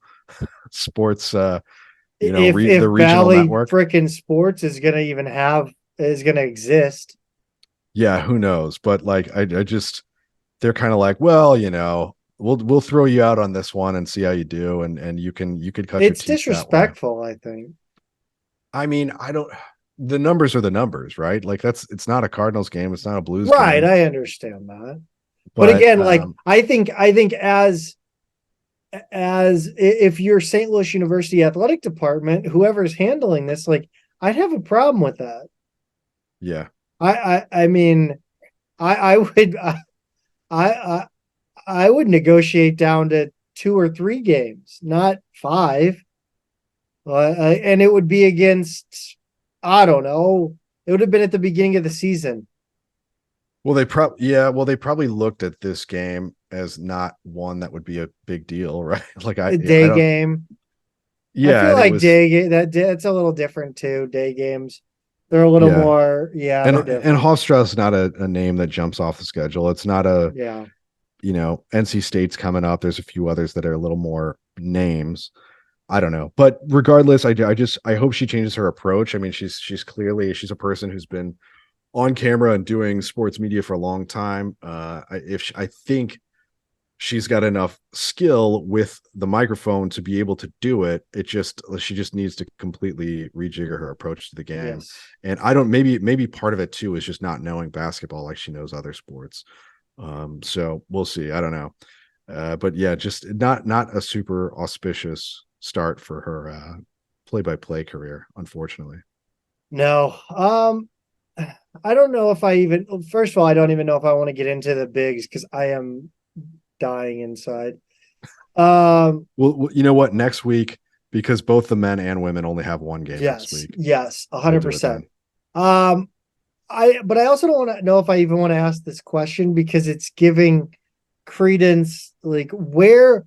sports the If regional Valley network. frickin' Sports is gonna exist. Yeah, who knows? But like I just they're kind of like, well, we'll throw you out on this one and see how you do, and you could cut your It's teeth that way. disrespectful, I think. I mean, I don't. The numbers are the numbers, right? Like it's not a Cardinals game, it's not a Blues Right, game, I understand that. But but again, like I think as if you're St. Louis University athletic department, whoever's handling this, like I'd have a problem with that. yeah. I mean, I would I I would negotiate down to 2 or 3 games, not 5. And it would be against, I don't know. It would have been at the beginning of the season. Well, they probably looked at this game as not one that would be a big deal, right? Like A I day don't. game. I Yeah, feel and it like was that's a little different too. Day games, they're a little yeah, more. Yeah, they're and different. Hofstra's not a name that jumps off the schedule. It's not a Yeah, NC State's coming up. There's a few others that are a little more names. I don't know, but regardless, I hope she changes her approach. I mean, she's clearly she's a person who's been on camera and doing sports media for a long time. I think she's got enough skill with the microphone to be able to do it. She just needs to completely rejigger her approach to the game. yes. And I don't maybe part of it too is just not knowing basketball like she knows other sports. So we'll see. I don't know. But yeah, just not a super auspicious start for her play-by-play career, unfortunately. No. I don't know if I even. First of all, I don't even know if I want to get into the bigs because I am dying inside. Well, you know what? Next week, because both the men and women only have one game next Yes, week. yes, We'll do it 100%. then. But I also don't want to know if I even want to ask this question because it's giving credence. Like where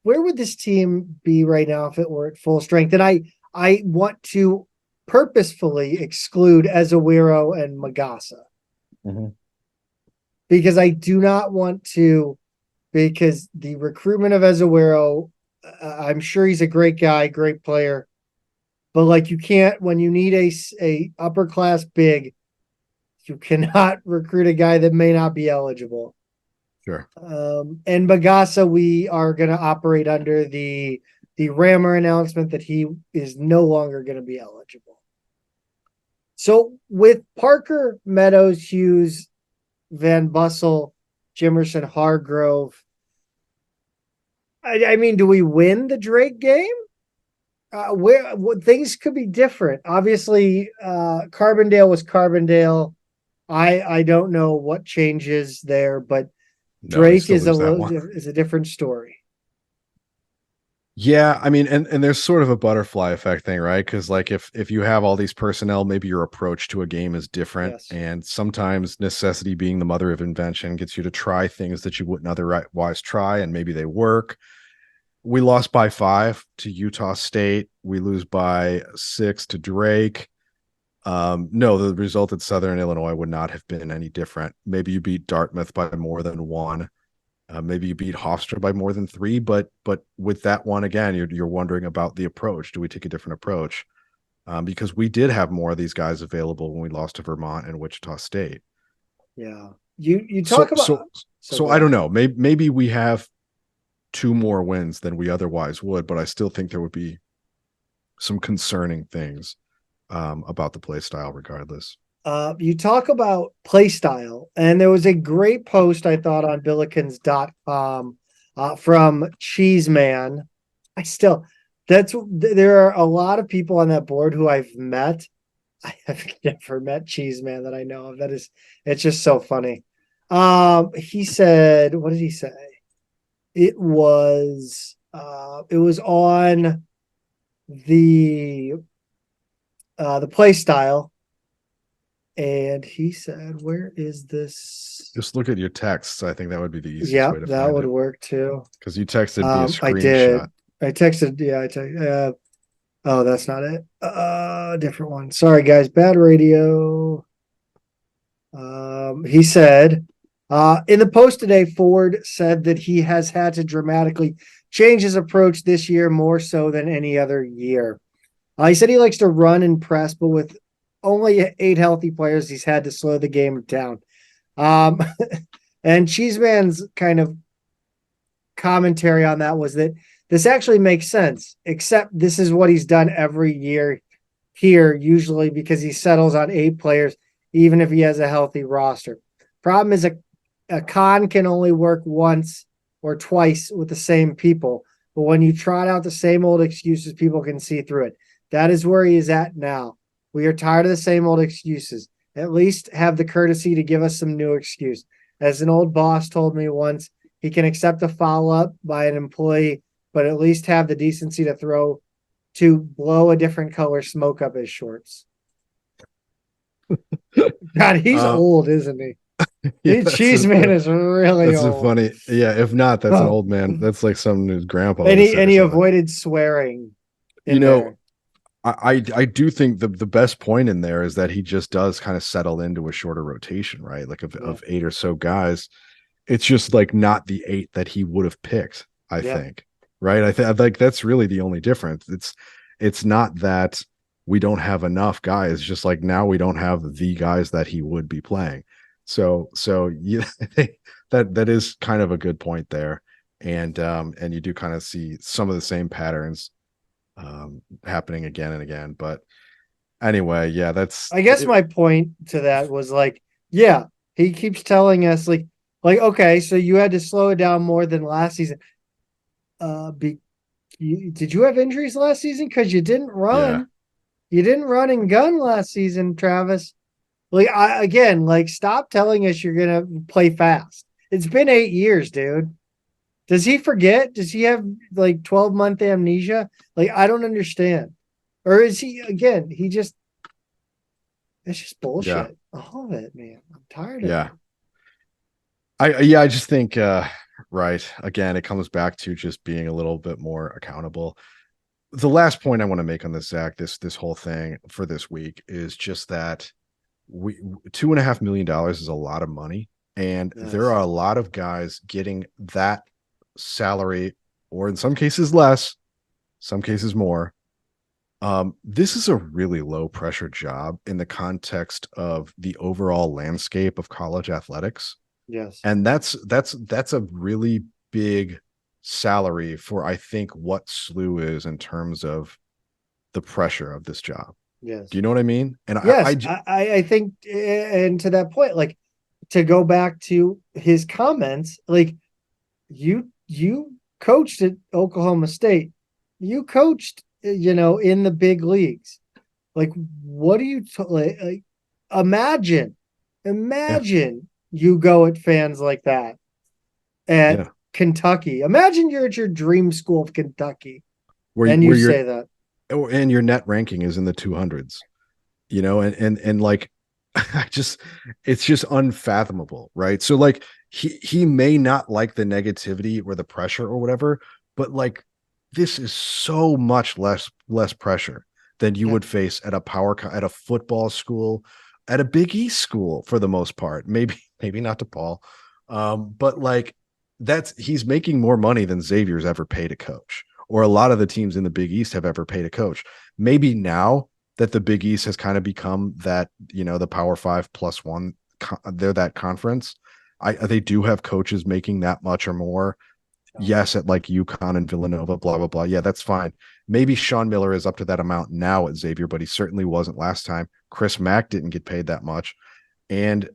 would this team be right now if it were at full strength? And I want to purposefully exclude Ezewiro and Magassa because I do not want to. Because the recruitment of Ezewiro, I'm sure he's a great guy, great player, but like you can't when you need a upper class big, you cannot recruit a guy that may not be eligible. Sure. And Bagasa, we are going to operate under the Rammer announcement that he is no longer going to be eligible. So with Parker, Meadows, Hughes, Van Bussel, Jimerson, Hargrove, I mean, do we win the Drake game? Where things could be different. Obviously, Carbondale was Carbondale. I don't know what changes there, but No, they Drake still is a lose that one. is a different story. Yeah, I mean, and there's sort of a butterfly effect thing, right? Because like if you have all these personnel, maybe your approach to a game is different, Yes. and sometimes necessity being the mother of invention gets you to try things that you wouldn't otherwise try, and maybe they work. We lost by 5 to Utah State. We lose by 6 to Drake. No, the result at Southern Illinois would not have been any different. Maybe you beat Dartmouth by more than 1. Maybe you beat Hofstra by more than 3, but with that one again, you're wondering about the approach. Do we take a different approach? Because we did have more of these guys available when we lost to Vermont and Wichita State. Yeah, you talk about. So I don't know. Maybe we have 2 more wins than we otherwise would, but I still think there would be some concerning things about the play style regardless. You talk about play style, and there was a great post I thought on Billikens.com from Cheeseman. There are a lot of people on that board who I've met. I have never met Cheeseman that I know of. It's just so funny. He said, what did he say? It was on the play style. And he said, where is this? Just look at your texts. I think that would be the easiest Yeah, way to that find would it. work too. Because you texted me a I did. screenshot. I texted. Oh, that's not it. Different one. Sorry, guys. Bad radio. He said, in the post today, Ford said that he has had to dramatically change his approach this year more so than any other year. He said he likes to run and press, but with only 8 healthy players, he's had to slow the game down. And And Cheeseman's kind of commentary on that was that this actually makes sense, except this is what he's done every year here, usually because he settles on 8 players, even if he has a healthy roster. Problem is a con can only work once or twice with the same people. But when you trot out the same old excuses, people can see through it. That is where he is at now. We are tired of the same old excuses. At least have the courtesy to give us some new excuse. As an old boss told me once, he can accept a follow-up by an employee, but at least have the decency to blow a different color smoke up his shorts. God, he's old, isn't he? Yeah, Cheeseman is really that's old. a funny. Yeah, if not, that's an old man. That's like some his grandpa. And he avoided swearing. I do think the best point in there is that he just does kind of settle into a shorter rotation, right? Like of 8 or so guys. It's just like not the 8 that he would have picked, I think. Right. I think that's really the only difference. It's not that we don't have enough guys, just like now we don't have the guys that he would be playing. So yeah, I think that is kind of a good point there. And you do kind of see some of the same patterns happening again and again. But anyway, yeah, I guess my point to that was like, yeah, he keeps telling us like, okay, so you had to slow it down more than last season. Did you have injuries last season? Because you didn't run. Yeah. You didn't run and gun last season, Travis. Stop telling us you're gonna play fast. It's been 8 years, dude. Does he forget? Does he have like 12-month amnesia? Like, I don't understand. Or is he again? It's just bullshit. All of it, man. I'm tired of it. I just think right. Again, it comes back to just being a little bit more accountable. The last point I want to make on this, Zach, this whole thing for this week is just that $2.5 million is a lot of money, and there are a lot of guys getting that salary, or in some cases less, some cases more. This is a really low pressure job in the context of the overall landscape of college athletics. Yes. And that's a really big salary for, I think, what SLU is in terms of the pressure of this job. Yes. Do you know what I mean? And yes, I think, and to that point, like, to go back to his comments, like, you coached at Oklahoma State, you coached, in the big leagues. Like, what do you like? Imagine you go at fans like that at Kentucky. Imagine you're at your dream school of Kentucky, and you say that, and your net ranking is in the 200s, and like, it's just unfathomable, right? So like, he may not like the negativity or the pressure or whatever, but like, this is so much less pressure than you would face at at a football school, at a Big East school for the most part. Maybe not to Paul, but like, he's making more money than Xavier's ever paid a coach, or a lot of the teams in the Big East have ever paid a coach. Maybe now that the Big East has kind of become that, the Power 5+1, they're that conference. They do have coaches making that much or more. Yes, at like UConn and Villanova, blah, blah, blah. Yeah, that's fine. Maybe Sean Miller is up to that amount now at Xavier, but he certainly wasn't last time. Chris Mack didn't get paid that much. And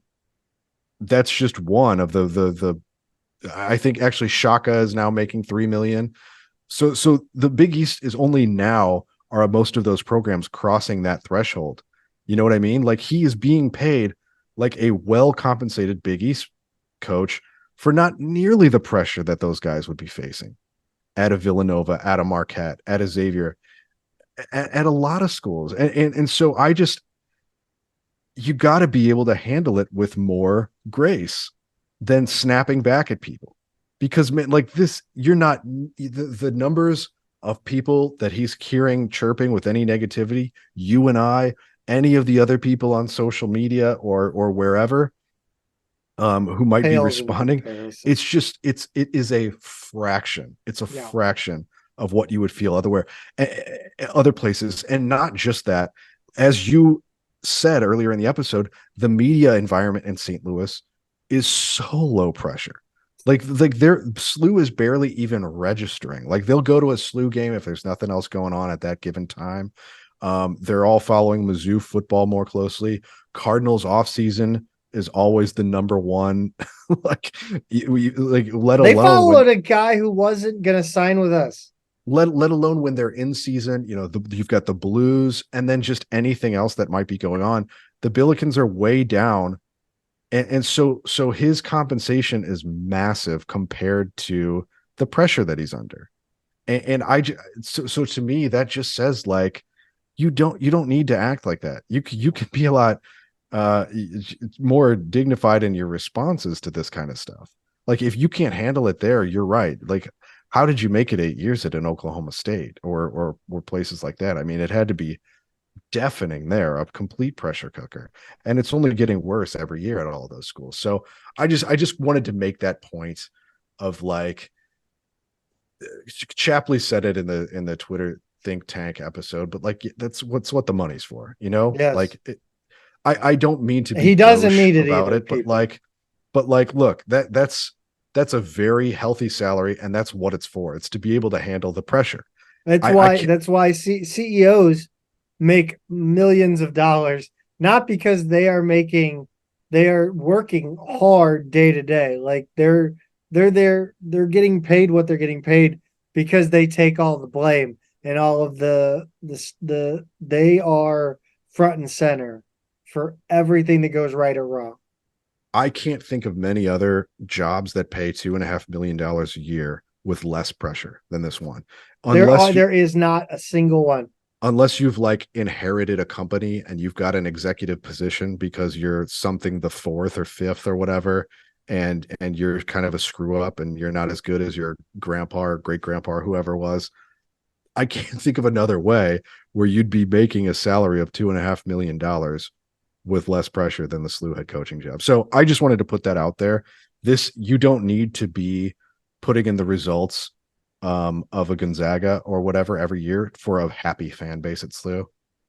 that's just one of the I think actually Shaka is now making $3 million. So the Big East is only now are most of those programs crossing that threshold. You know what I mean? Like, he is being paid like a well-compensated Big East coach for not nearly the pressure that those guys would be facing at a Villanova, at a Marquette, at a Xavier, at a lot of schools. And so you got to be able to handle it with more grace than snapping back at people, because, man, like this, you're not the numbers of people that he's hearing chirping with any negativity, you and I, any of the other people on social media or wherever, who might be responding. It is a fraction. It's a fraction of what you would feel other places. And not just that, as you said earlier in the episode, the media environment in St. Louis is so low pressure. Like their SLU is barely even registering. Like they'll go to a SLU game if there's nothing else going on at that given time. They're all following Mizzou football more closely. Cardinals off season is always the number one. Like, let They alone followed a guy who wasn't going to sign with us. let alone when they're in season. You've got the Blues and then just anything else that might be going on. The Billikens are way down, and so his compensation is massive compared to the pressure that he's under. And so to me that just says, like, you don't need to act like that. You can be a lot more dignified in your responses to this kind of stuff. Like, if you can't handle it there, you're right. Like, how did you make it 8 years at an Oklahoma State or places like that? I mean, it had to be deafening there, a complete pressure cooker, and it's only getting worse every year at all of those schools. So I just wanted to make that point of, like, Chapley said it in the Twitter think tank episode, but like, that's what the money's for, Yes. like I don't mean to be he doesn't need it about either, it, but look, that's a very healthy salary, and that's what it's for. It's to be able to handle the pressure. That's why CEOs make millions of dollars, not because they are working hard day to day. Like they're getting paid what they're getting paid because they take all the blame and all of they are front and center for everything that goes right or wrong. I can't think of many other jobs that pay $2.5 million a year with less pressure than this one. There is not a single one. Unless you've, like, inherited a company and you've got an executive position because you're something the fourth or fifth or whatever, and you're kind of a screw up and you're not as good as your grandpa or great grandpa or whoever was. I can't think of another way where you'd be making a salary of $2.5 million with less pressure than the SLU head coaching job. So I just wanted to put that out there. You don't need to be putting in the results of a Gonzaga or whatever every year for a happy fan base at SLU.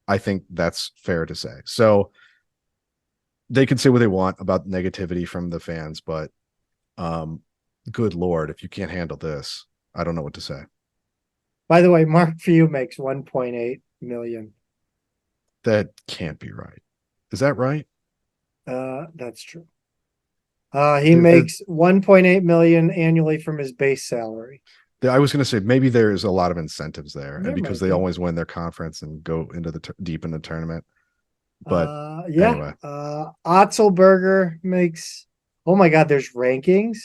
I think that's fair to say. So they can say what they want about negativity from the fans, but good Lord, if you can't handle this, I don't know what to say. By the way, Mark Few makes 1.8 million. That can't be right. Is that right? That's true. He makes 1.8 million annually from his base salary. I was going to say maybe there's a lot of incentives there, and because they always win their conference and go into deep in the tournament. But anyway, Otzelberger makes. Oh my God, there's rankings.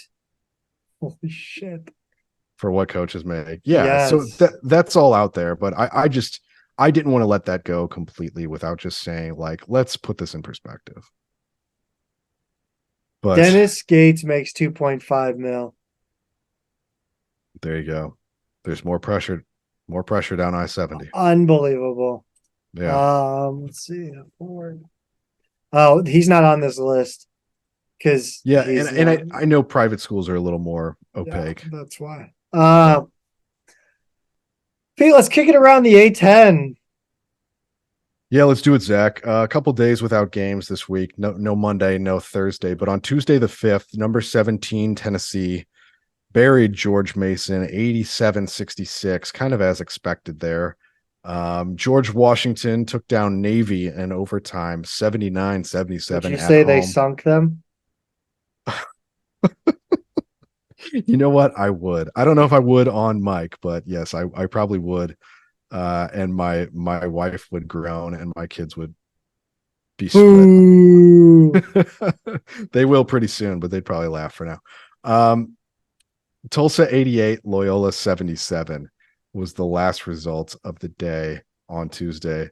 Holy shit! For what coaches make, yeah. Yes. So that's all out there. But I didn't want to let that go completely without just saying, like, let's put this in perspective. But Dennis Gates makes 2.5 mil. There you go. There's more pressure down I-70. Unbelievable. Yeah. Let's see. Ford. Oh, he's not on this list because I know private schools are a little more opaque. Yeah, that's why. Pete, let's kick it around the A10. Yeah, let's do it, Zach. A couple days without games this week. No Monday, no Thursday, but on Tuesday the 5th, number 17 Tennessee buried George Mason 87-66, kind of as expected there. George Washington took down Navy in overtime 79-77. Would you say they sunk them? You know what? I would. I don't know if I would on mic, but yes, I probably would. And my wife would groan and my kids would be split. They will pretty soon, but they'd probably laugh for now. Tulsa 88, Loyola 77 was the last result of the day on Tuesday.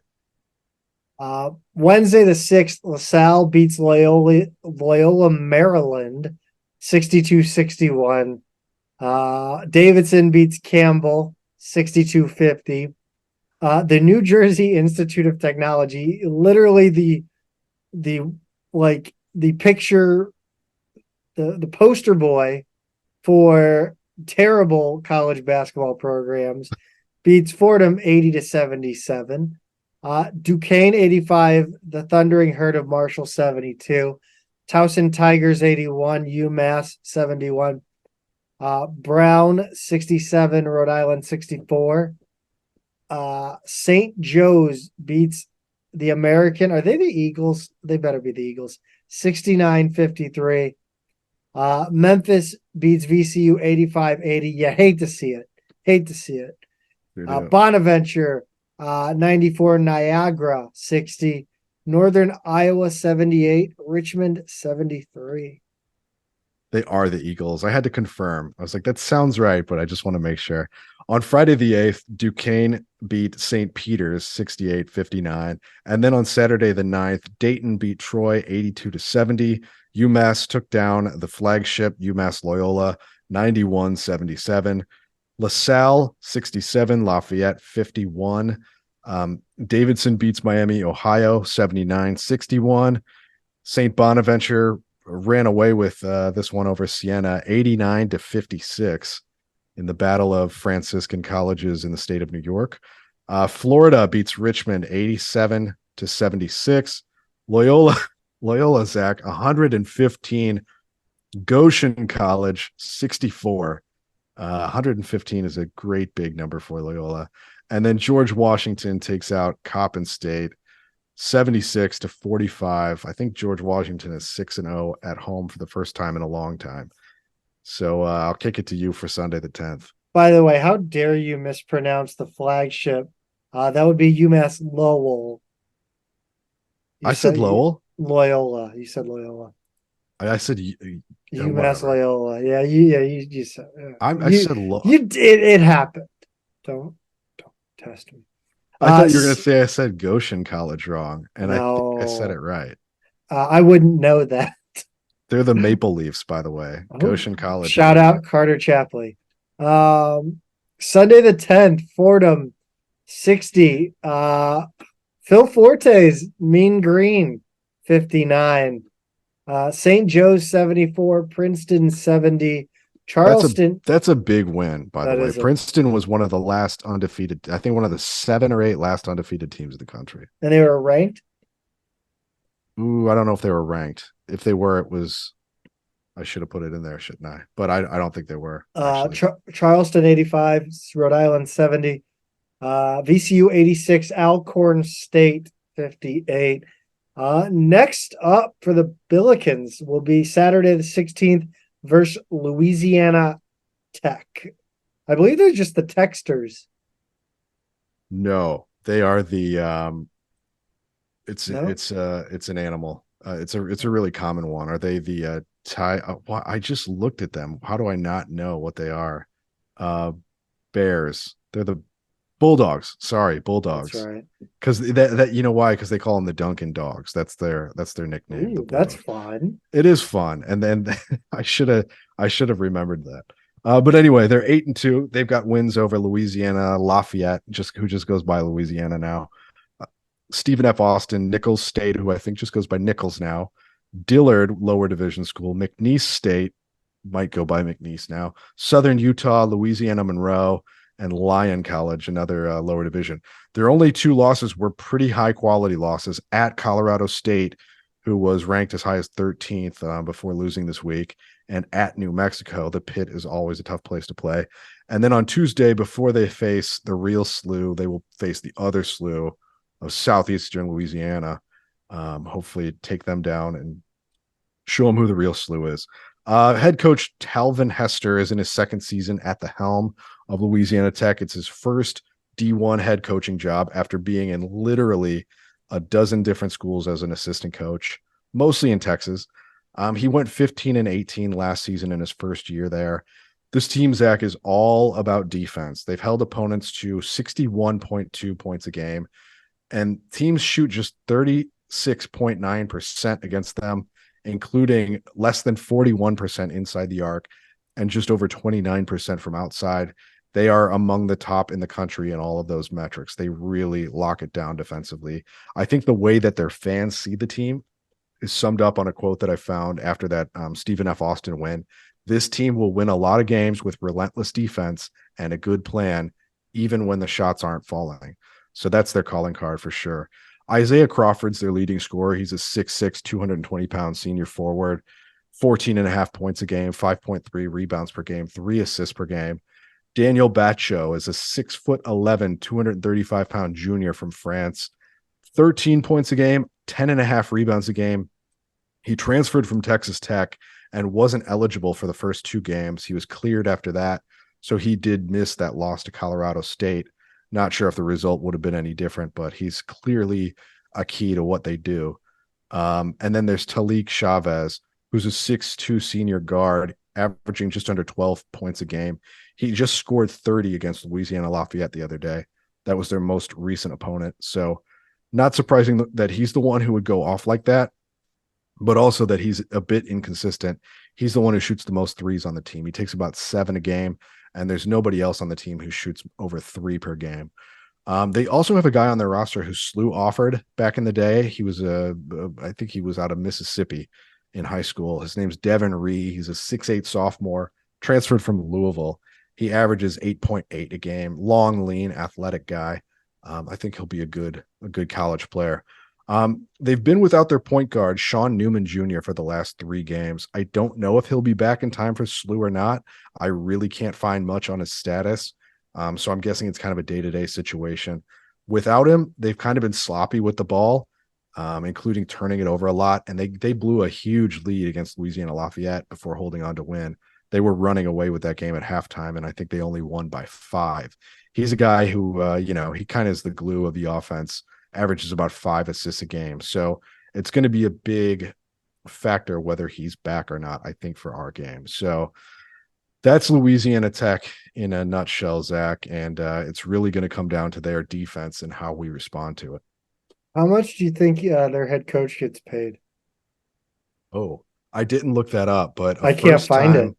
Wednesday the 6th, LaSalle beats Loyola Maryland 62-61. Davidson beats Campbell 62-50. The New Jersey Institute of Technology, literally the picture, the poster boy for terrible college basketball programs, beats Fordham 80-77. Duquesne 85, the Thundering Herd of Marshall 72. Towson Tigers 81, UMass 71. Brown 67, Rhode Island 64. St. Joe's beats the American. Are they the Eagles? They better be the Eagles. 69-53. Memphis beats VCU 85-80. You hate to see it. Hate to see it. Bonaventure 94, Niagara 60. Northern Iowa 78, Richmond 73. They are the Eagles. I had to confirm. I was like, that sounds right, but I just want to make sure. On Friday the 8th, Duquesne beat St. Peter's 68-59. And then on Saturday the 9th, Dayton beat Troy 82-70. UMass took down the flagship UMass Loyola 91-77. LaSalle 67, Lafayette 51. Davidson beats Miami, Ohio 79-61. St. Bonaventure ran away with this one over Siena 89-56 in the battle of Franciscan colleges in the state of New York. Florida beats Richmond 87-76. Loyola Zach 115. Goshen College 64. 115 is a great big number for Loyola. And then George Washington takes out Coppin State 76-45. I think George Washington is 6-0 at home for the first time in a long time. So I'll kick it to you for Sunday the 10th. By the way, how dare you mispronounce the flagship? That would be UMass Lowell. I said Lowell? Loyola. You said Loyola. I said UMass Loyola. Yeah, you said. I said Lowell. It happened. Don't test me. I thought you were going to say I said Goshen College wrong, and no, I think I said it right. I wouldn't know that. They're the Maple Leafs, by the way. Goshen College. Shout out Carter Chapley. Sunday the 10th, Fordham 60. Phil Forte's Mean Green 59. St. Joe's 74, Princeton 70. Charleston. That's a big win, by the way. Princeton was one of the last undefeated, I think one of the 7 or 8 last undefeated teams in the country. And they were ranked? Ooh, I don't know if they were ranked. If they were, I should have put it in there, shouldn't I? But I don't think they were. Charleston 85, Rhode Island 70. VCU 86, Alcorn State 58. Next up for the Billikens will be Saturday the 16th versus Louisiana Tech. I believe they're just the Techsters. No, they are the it's an animal. It's a really common one. Are they the I just looked at them. How do I not know what they are? Bears. They're the Bulldogs. Sorry, Bulldogs. That's right. Because that you know why? Because they call them the Dunkin' Dogs. That's their nickname. Ooh, that's fun. It is fun. And then I should have remembered that. But anyway, they're 8-2. They've got wins over Louisiana, Lafayette, who just goes by Louisiana now. Stephen F. Austin, Nichols State, who I think just goes by Nichols now. Dillard, lower division school. McNeese State might go by McNeese now. Southern Utah, Louisiana Monroe, and Lyon College, another lower division. Their only 2 losses were pretty high quality losses at Colorado State, who was ranked as high as 13th before losing this week, and at New Mexico. The Pit is always a tough place to play. And then on Tuesday, before they face the real SLU, they will face the other SLU of Southeastern Louisiana. Hopefully take them down and show them who the real SLU is. Head coach Talvin Hester is in his 2nd season at the helm of Louisiana Tech. It's his first D1 head coaching job after being in literally a dozen different schools as an assistant coach, mostly in Texas. He went 15-18 last season in his first year there. This team, Zach, is all about defense. They've held opponents to 61.2 points a game, and teams shoot just 36.9% against them, including less than 41% inside the arc and just over 29% from outside. They are among the top in the country in all of those metrics. They really lock it down defensively. I think the way that their fans see the team is summed up on a quote that I found after that Stephen F. Austin win. This team will win a lot of games with relentless defense and a good plan, even when the shots aren't falling. So that's their calling card for sure. Isaiah Crawford's their leading scorer. He's a 6'6", 220-pound senior forward, 14 and a half points a game, 5.3 rebounds per game, 3 assists per game. Daniel Batcho is a 6'11", 235-pound junior from France, 13 points a game, 10 and a half rebounds a game. He transferred from Texas Tech and wasn't eligible for the first 2 games. He was cleared after that, so he did miss that loss to Colorado State. Not sure if the result would have been any different, but he's clearly a key to what they do. And then there's Talik Chavez, who's a 6'2" senior guard, averaging just under 12 points a game. He just scored 30 against Louisiana Lafayette the other day. That was their most recent opponent. So not surprising that he's the one who would go off like that, but also that he's a bit inconsistent. He's the one who shoots the most threes on the team. He takes about 7 a game, and there's nobody else on the team who shoots over 3 per game. They also have a guy on their roster who SLU offered back in the day. He was I think he was out of Mississippi in high school. His name's Devin Ree. He's a 6'8" sophomore, transferred from Louisville. He averages 8.8 a game. Long, lean, athletic guy. I think he'll be a good college player. They've been without their point guard, Sean Newman Jr., for the last 3 games. I don't know if he'll be back in time for SLU or not. I really can't find much on his status. So I'm guessing it's kind of a day-to-day situation. Without him, they've kind of been sloppy with the ball, including turning it over a lot. And they blew a huge lead against Louisiana Lafayette before holding on to win. They were running away with that game at halftime, and I think they only won by 5. He's a guy who, he kind of is the glue of the offense, averages about 5 assists a game. So it's going to be a big factor whether he's back or not, I think, for our game. So that's Louisiana Tech in a nutshell, Zach. And it's really going to come down to their defense and how we respond to it. How much do you think their head coach gets paid? Oh, I didn't look that up, but I can't find it.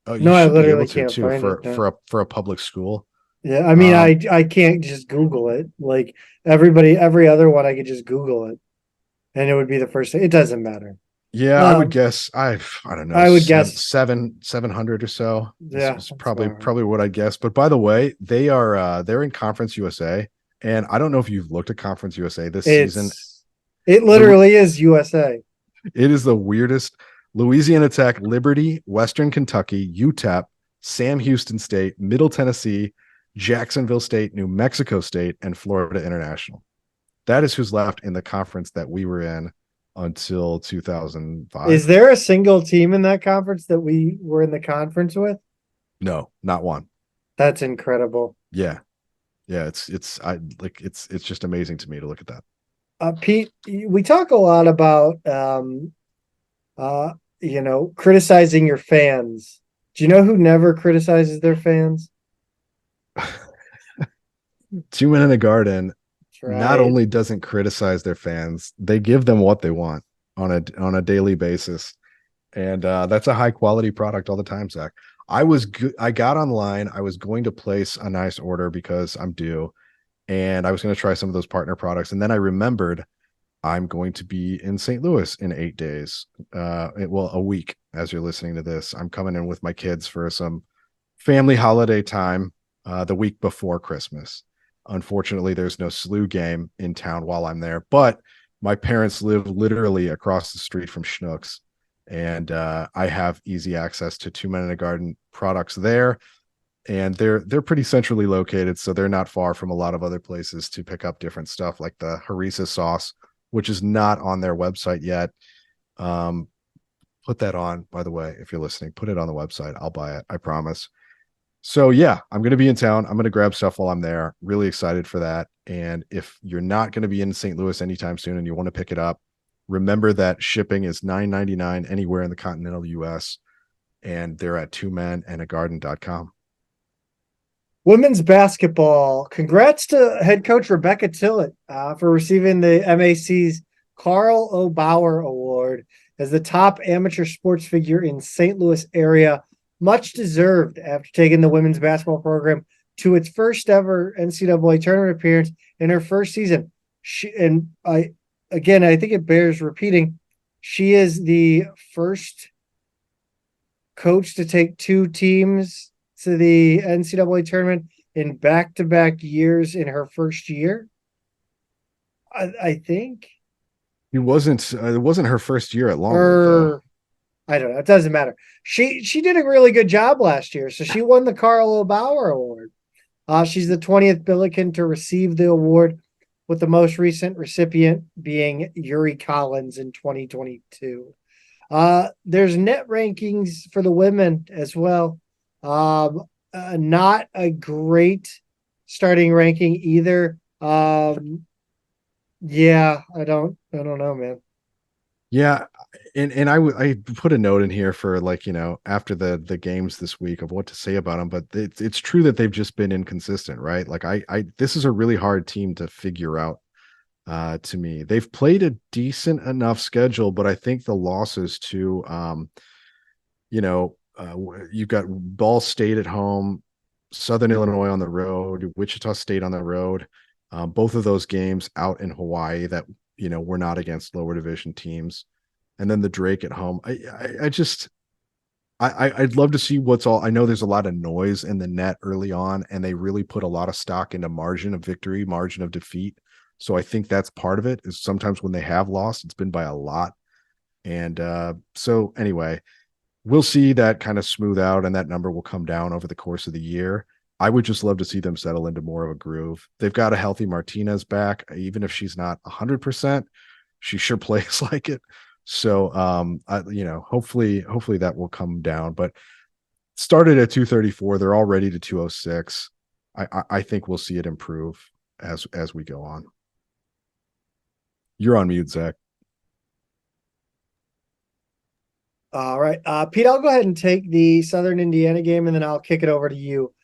Oh, you No, I should be literally able to can't too find it. No. for a public school. Yeah, I mean, I can't just Google it. Like every other one, I could just Google it, and it would be the first thing. It doesn't matter. Yeah, I would guess. I don't know. I would guess 700 or so. Yeah, Is probably what I'd guess. But by the way, they're in Conference USA, and I don't know if you've looked at Conference USA this season. It literally is USA. It is the weirdest. Louisiana Tech, Liberty, Western Kentucky, UTEP, Sam Houston State, Middle Tennessee, Jacksonville State, New Mexico State, and Florida International. That is who's left in the conference that we were in until 2005. Is there a single team in that conference that we were in the conference with? No, not one. That's incredible. Yeah. It's just amazing to me to look at that. Pete, we talk a lot about criticizing your fans. Do you know who never criticizes their fans? 2 Men in a Garden Right. Not only doesn't criticize their fans, they give them what they want on a daily basis. And that's a high quality product all the time, Zach. I got online. I was going to place a nice order because I'm due, and I was going to try some of those partner products. And then I remembered I'm going to be in St. Louis in 8 days. A week as you're listening to this. I'm coming in with my kids for some family holiday time the week before Christmas. Unfortunately, there's no SLU game in town while I'm there, but my parents live literally across the street from Schnucks, and I have easy access to 2 Men in a Garden products there, and they're pretty centrally located, so they're not far from a lot of other places to pick up different stuff like the Harissa sauce, which is not on their website yet. Put that on, by the way, if you're listening, put it on the website. I'll buy it, I promise. So yeah, I'm going to be in town. I'm going to grab stuff while I'm there. Really excited for that. And if you're not going to be in St. Louis anytime soon and you want to pick it up, remember that shipping is $9.99 anywhere in the continental US, and they're at 2meningarden.com. Women's basketball. Congrats to head coach Rebecca Tillett for receiving the MAC's Carl O. Bauer Award as the top amateur sports figure in St. Louis area. Much deserved after taking the women's basketball program to its first ever NCAA tournament appearance in her first season. I think it bears repeating. She is the first coach to take 2 teams to the NCAA tournament in back-to-back years in her first year. I think, It wasn't her first year at Longwood though. or I don't know. It doesn't matter. She did a really good job last year, so she won the Carlo Bauer Award. She's the 20th Billiken to receive the award, with the most recent recipient being Yuri Collins in 2022. There's net rankings for the women as well. Not a great starting ranking either. Yeah, I don't know, man. Yeah, and I put a note in here for like, after the games this week of what to say about them, but it's true that they've just been inconsistent, right? Like I this is a really hard team to figure out. To me, they've played a decent enough schedule, but I think the losses to you've got Ball State at home, Southern Illinois on the road, Wichita State on the road, both of those games out in Hawaii that were not against lower division teams, and then the Drake at home. I'd love to see what's all. I know there's a lot of noise in the net early on, and they really put a lot of stock into margin of victory, margin of defeat. So I think that's part of it. Is sometimes when they have lost, it's been by a lot. And so anyway, we'll see that kind of smooth out, and that number will come down over the course of the year. I would just love to see them settle into more of a groove. They've got a healthy Martinez back, even if she's not 100%. She sure plays like it. So, hopefully that will come down. But started at 234, they're already to 206. I think we'll see it improve as we go on. You're on mute, Zach. All right. Pete, I'll go ahead and take the Southern Indiana game, and then I'll kick it over to you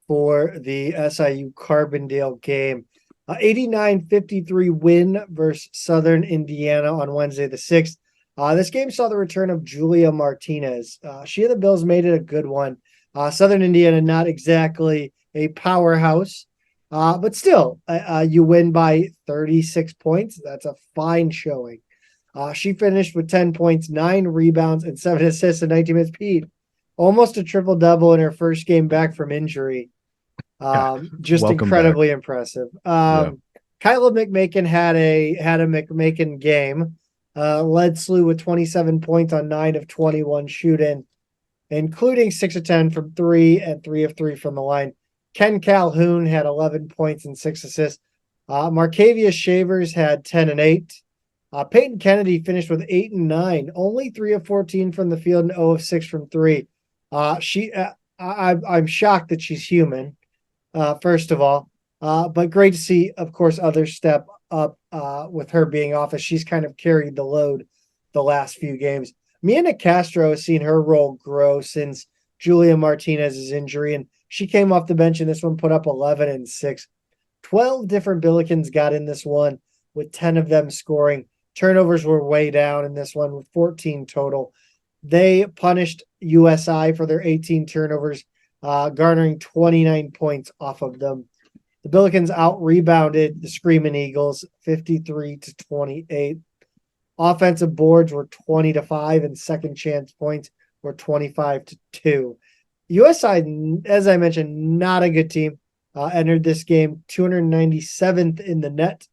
for the SIU Carbondale game. 89-53 win versus Southern Indiana on Wednesday the 6th. This game saw the return of Julia Martinez. She and the Bills made it a good one. Southern Indiana, not exactly a powerhouse, but still, you win by 36 points. That's a fine showing. She finished with 10 points, 9 rebounds, and 7 assists in 19 minutes. Pete, almost a triple-double in her first game back from injury. Just Welcome incredibly back. impressive. Yeah. Kyla McMakin had a McMakin game. Led SLU with 27 points on 9 of 21 shooting, including 6 of 10 from 3 and 3 of 3 from the line. Ken Calhoun had 11 points and 6 assists. Markavia Shavers had 10 and 8. Peyton Kennedy finished with 8 and 9, only 3 of 14 from the field and 0 of 6 from 3. I'm shocked that she's human, first of all. But great to see, of course, others step up with her being off, as she's kind of carried the load the last few games. Miana Castro has seen her role grow since Julia Martinez's injury, and she came off the bench in this one, put up 11 and 6. 12 different Billikens got in this one, with 10 of them scoring. Turnovers were way down in this one with 14 total. They punished USI for their 18 turnovers, garnering 29 points off of them. The Billikens out-rebounded the Screaming Eagles 53-28. Offensive boards were 20-5, and second chance points were 25-2. USI, as I mentioned, not a good team. Entered this game 297th in the net.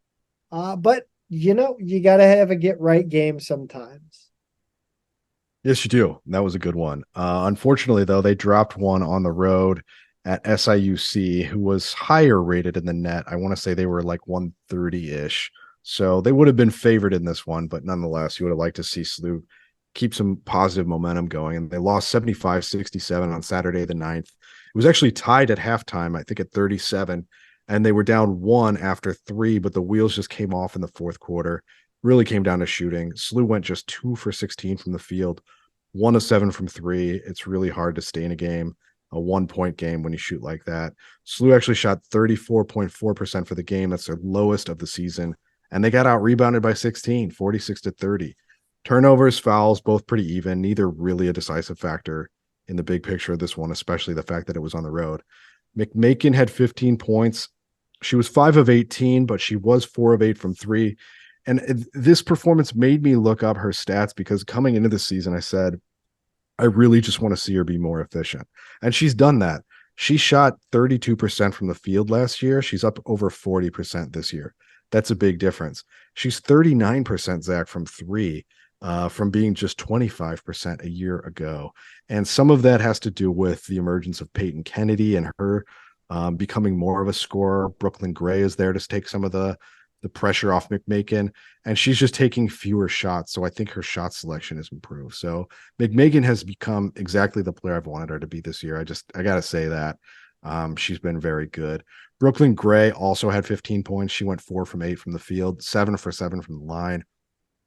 But, you got to have a get-right game sometimes. Yes, you do. That was a good one. Unfortunately, though, they dropped one on the road at SIUC, who was higher rated in the net. I want to say they were like 130-ish. So they would have been favored in this one, but nonetheless, you would have liked to see SLU keep some positive momentum going. And they lost 75-67 on Saturday the 9th. It was actually tied at halftime, I think at 37, and they were down 1 after 3, but the wheels just came off in the fourth quarter. Really came down to shooting. SLU went just 2 for 16 from the field, 1 of 7 from 3. It's really hard to stay in a game, a 1-point game, when you shoot like that. SLU actually shot 34.4% for the game. That's their lowest of the season. And they got out rebounded by 16, 46-30. Turnovers, fouls, both pretty even. Neither really a decisive factor in the big picture of this one, especially the fact that it was on the road. McMakin had 15 points. She was 5 of 18, but she was 4 of 8 from 3. And this performance made me look up her stats, because coming into the season, I said, I really just want to see her be more efficient. And she's done that. She shot 32% from the field last year. She's up over 40% this year. That's a big difference. She's 39%, Zach, from three, from being just 25% a year ago. And some of that has to do with the emergence of Peyton Kennedy and her becoming more of a scorer. Brooklyn Gray is there to take some of the pressure off McMakin, and she's just taking fewer shots. So I think her shot selection has improved. So McMakin has become exactly the player I've wanted her to be this year. I got to say that. She's been very good. Brooklyn Gray also had 15 points. She went 4 from 8 from the field, 7 for 7 from the line.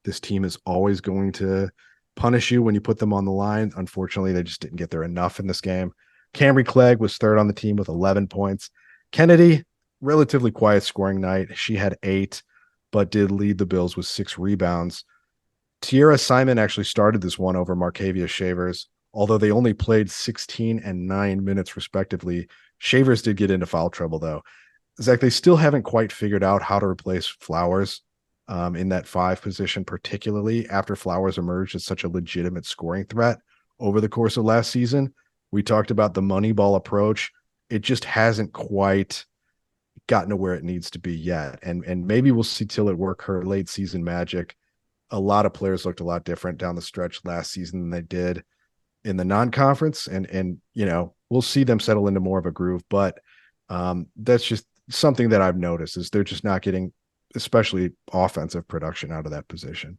This team is always going to punish you when you put them on the line. Unfortunately, they just didn't get there enough in this game. Camry Clegg was third on the team with 11 points. Kennedy, relatively quiet scoring night. She had 8, but did lead the Bills with 6 rebounds. Tierra Simon actually started this one over Markavia Shavers, although they only played 16 and 9 minutes respectively. Shavers did get into foul trouble, though. Zach, they still haven't quite figured out how to replace Flowers in that 5 position, particularly after Flowers emerged as such a legitimate scoring threat over the course of last season. We talked about the money ball approach. It just hasn't quite gotten to where it needs to be yet. And maybe we'll see Tillett work her late season magic. A lot of players looked a lot different down the stretch last season than they did in the non-conference. And you know, we'll see them settle into more of a groove. But that's just something that I've noticed is they're just not getting especially offensive production out of that position.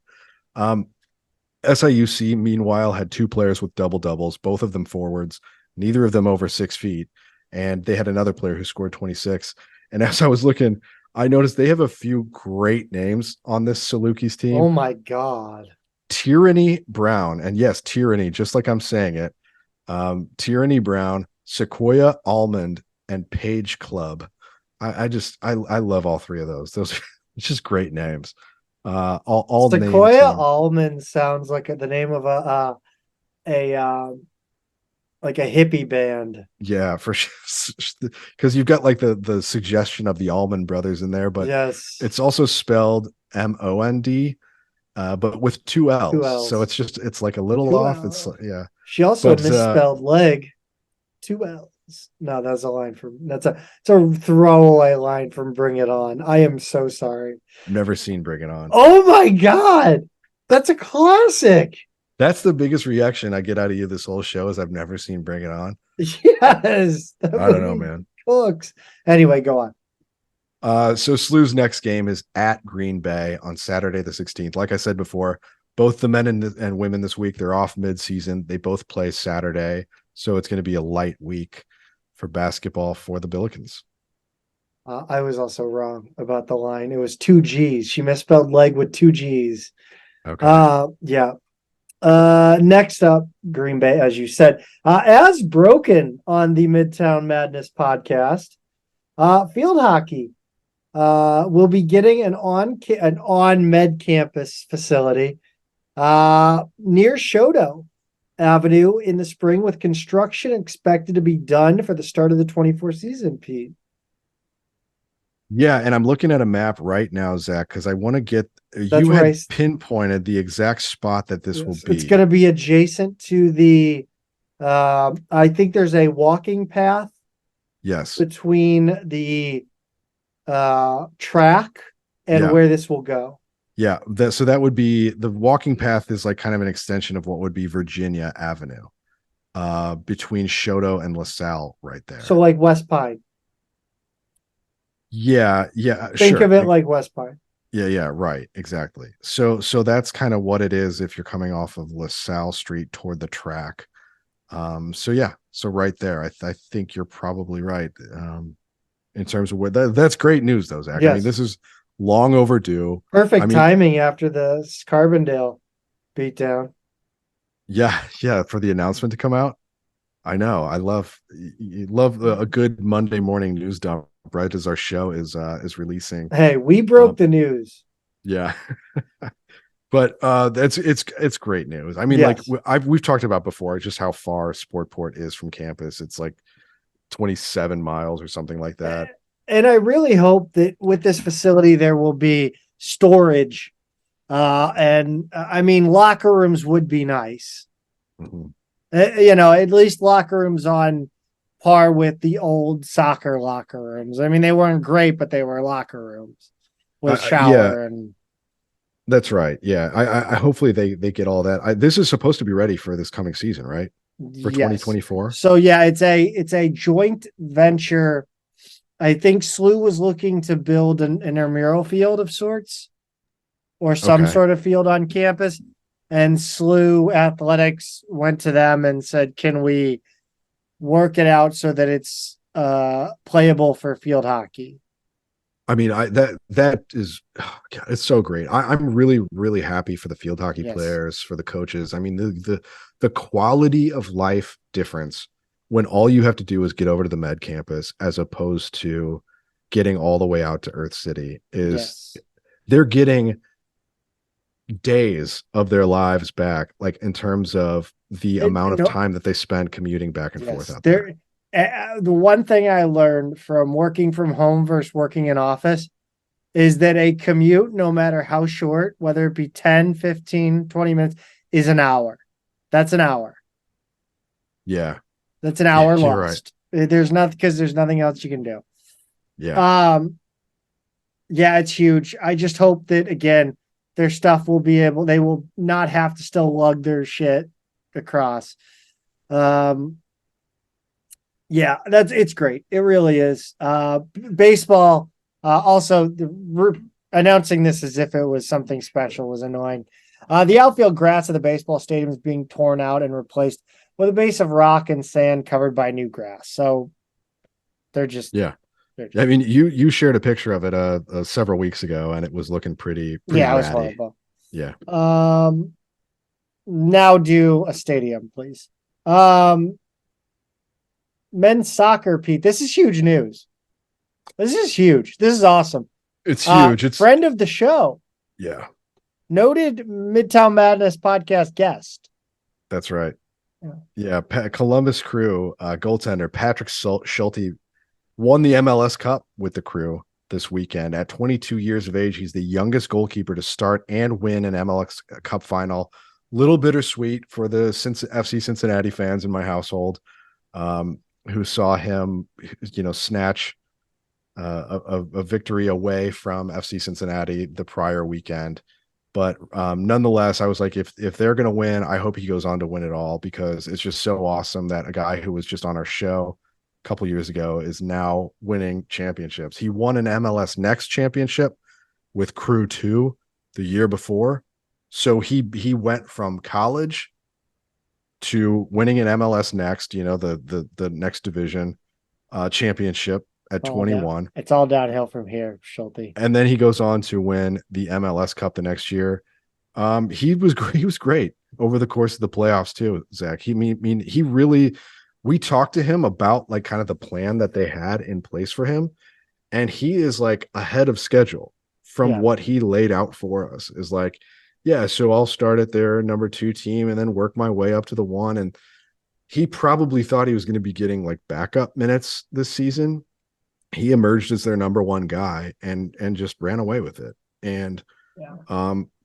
SIUC, meanwhile, had 2 players with double-doubles, both of them forwards, neither of them over 6 feet. And they had another player who scored 26. And as I was looking, I noticed they have a few great names on this Salukis team. Oh, my God. Tyranny Brown. And yes, Tyranny, just like I'm saying it. Tyranny Brown, Sequoia Almond, and Page Club. I love all 3 of those. Those are just great names. All Sequoia Almond sounds like the name of like a hippie band. Yeah, for sure. Because you've got like the suggestion of the Allman Brothers in there, but yes, it's also spelled MOND, but with 2 L's. 2 L's. So it's like a little 2 off. L's. It's yeah. She also misspelled leg. 2 L's. No, that's a line from it's a throwaway line from Bring It On. I am so sorry. Never seen Bring It On. Oh my God. That's a classic. That's the biggest reaction I get out of you this whole show is I've never seen Bring It On. Yes. I don't know, man. Cooks. Anyway, go on. So SLU's next game is at Green Bay on Saturday the 16th. Like I said before, both the men and women this week, they're off mid-season. They both play Saturday, so it's going to be a light week for basketball for the Billikens. I was also wrong about the line. It was 2 G's. She misspelled leg with 2 G's. Okay. Yeah. Next up, Green Bay, as you said, as broken on the Midtown Madness podcast, field hockey will be getting an on-med campus facility near Shodo Avenue in the spring, with construction expected to be done for the start of the 24 season, Pete. Yeah, and I'm looking at a map right now, Zach, because I want to get you had pinpointed the exact spot that this will be. It's going to be adjacent to the I think there's a walking path. Yes. Between the track and where this will go. Yeah. So that would be the walking path is like kind of an extension of what would be Virginia Avenue between Shoto and LaSalle right there. So like West Pine. Yeah. Think of it like West Pine. Yeah, right. Exactly. So that's kind of what it is if you're coming off of LaSalle Street toward the track. So right there, I think you're probably right. In terms of where that's great news though, Zach. Yes. I mean, this is long overdue. Perfect timing after the Carbondale beatdown. Yeah, for the announcement to come out. I know. I love a good Monday morning news dump right as our show is releasing. Hey, we broke the news. Yeah. But it's great news. I mean, yes. Like we've talked about before, just how far Sportport is from campus. It's like 27 miles or something like that. And I really hope that with this facility there will be storage. And I mean, locker rooms would be nice. Mm-hmm. At least locker rooms on par with the old soccer locker rooms. I mean, they weren't great, but they were locker rooms. with Yeah, shower and that's right. Yeah, I hopefully they get all that. This is supposed to be ready for this coming season, right? For yes. 2024. So yeah, it's a joint venture. I think SLU was looking to build an intramural field of sorts or some Okay. sort of field on campus. And SLU Athletics went to them and said, can we work it out so that it's playable for field hockey? I mean, that is, oh God, it's so great. I'm really, really happy for the field hockey Yes. players, for the coaches. I mean, the quality of life difference when all you have to do is get over to the med campus as opposed to getting all the way out to Earth City is Yes. they're getting days of their lives back, like in terms of the amount of time that they spend commuting back and forth Yes. out there. The one thing I learned from working from home versus working in office is that a commute, no matter how short, whether it be 10, 15, 20 minutes, is an hour. That's an hour. Yeah. That's an hour You're right. lost. There's nothing because there's nothing else you can do. Yeah. Yeah, it's huge. I just hope that again, their stuff will be able, they will not have to still lug their shit across. Yeah, it's great. It really is. Baseball, also announcing this as if it was something special was annoying. The outfield grass of the baseball stadium is being torn out and replaced with a base of rock and sand covered by new grass. So they're just, Yeah. they're just I mean, you shared a picture of it several weeks ago, and it was looking pretty yeah, it was ratty. horrible. Yeah. Now do a stadium, please. Men's soccer, Pete. This is huge news. This is huge. This is awesome. It's huge. It's friend of the show, yeah, noted Midtown Madness podcast guest. that's right. Yeah. Columbus Crew goaltender Patrick Schulte won the MLS Cup with the Crew this weekend. At 22 years of age, he's the youngest goalkeeper to start and win an MLS Cup final. Little bittersweet for the FC Cincinnati fans in my household, who saw him, snatch a victory away from FC Cincinnati the prior weekend. But nonetheless, I was like, if they're going to win, I hope he goes on to win it all, because it's just so awesome that a guy who was just on our show a couple years ago is now winning championships. He won an MLS Next championship with Crew 2 the year before. So he went from college to winning an MLS Next, the next division championship at 21. It's all downhill from here, Schulte. And then he goes on to win the MLS Cup the next year. He was great over the course of the playoffs too, Zach. He really, we talked to him about like kind of the plan that they had in place for him, and he is like ahead of schedule from what he laid out for us. Is like, yeah, so I'll start at their number 2 team and then work my way up to the 1. And he probably thought he was going to be getting like backup minutes this season. He emerged as their number 1 guy and just ran away with it. And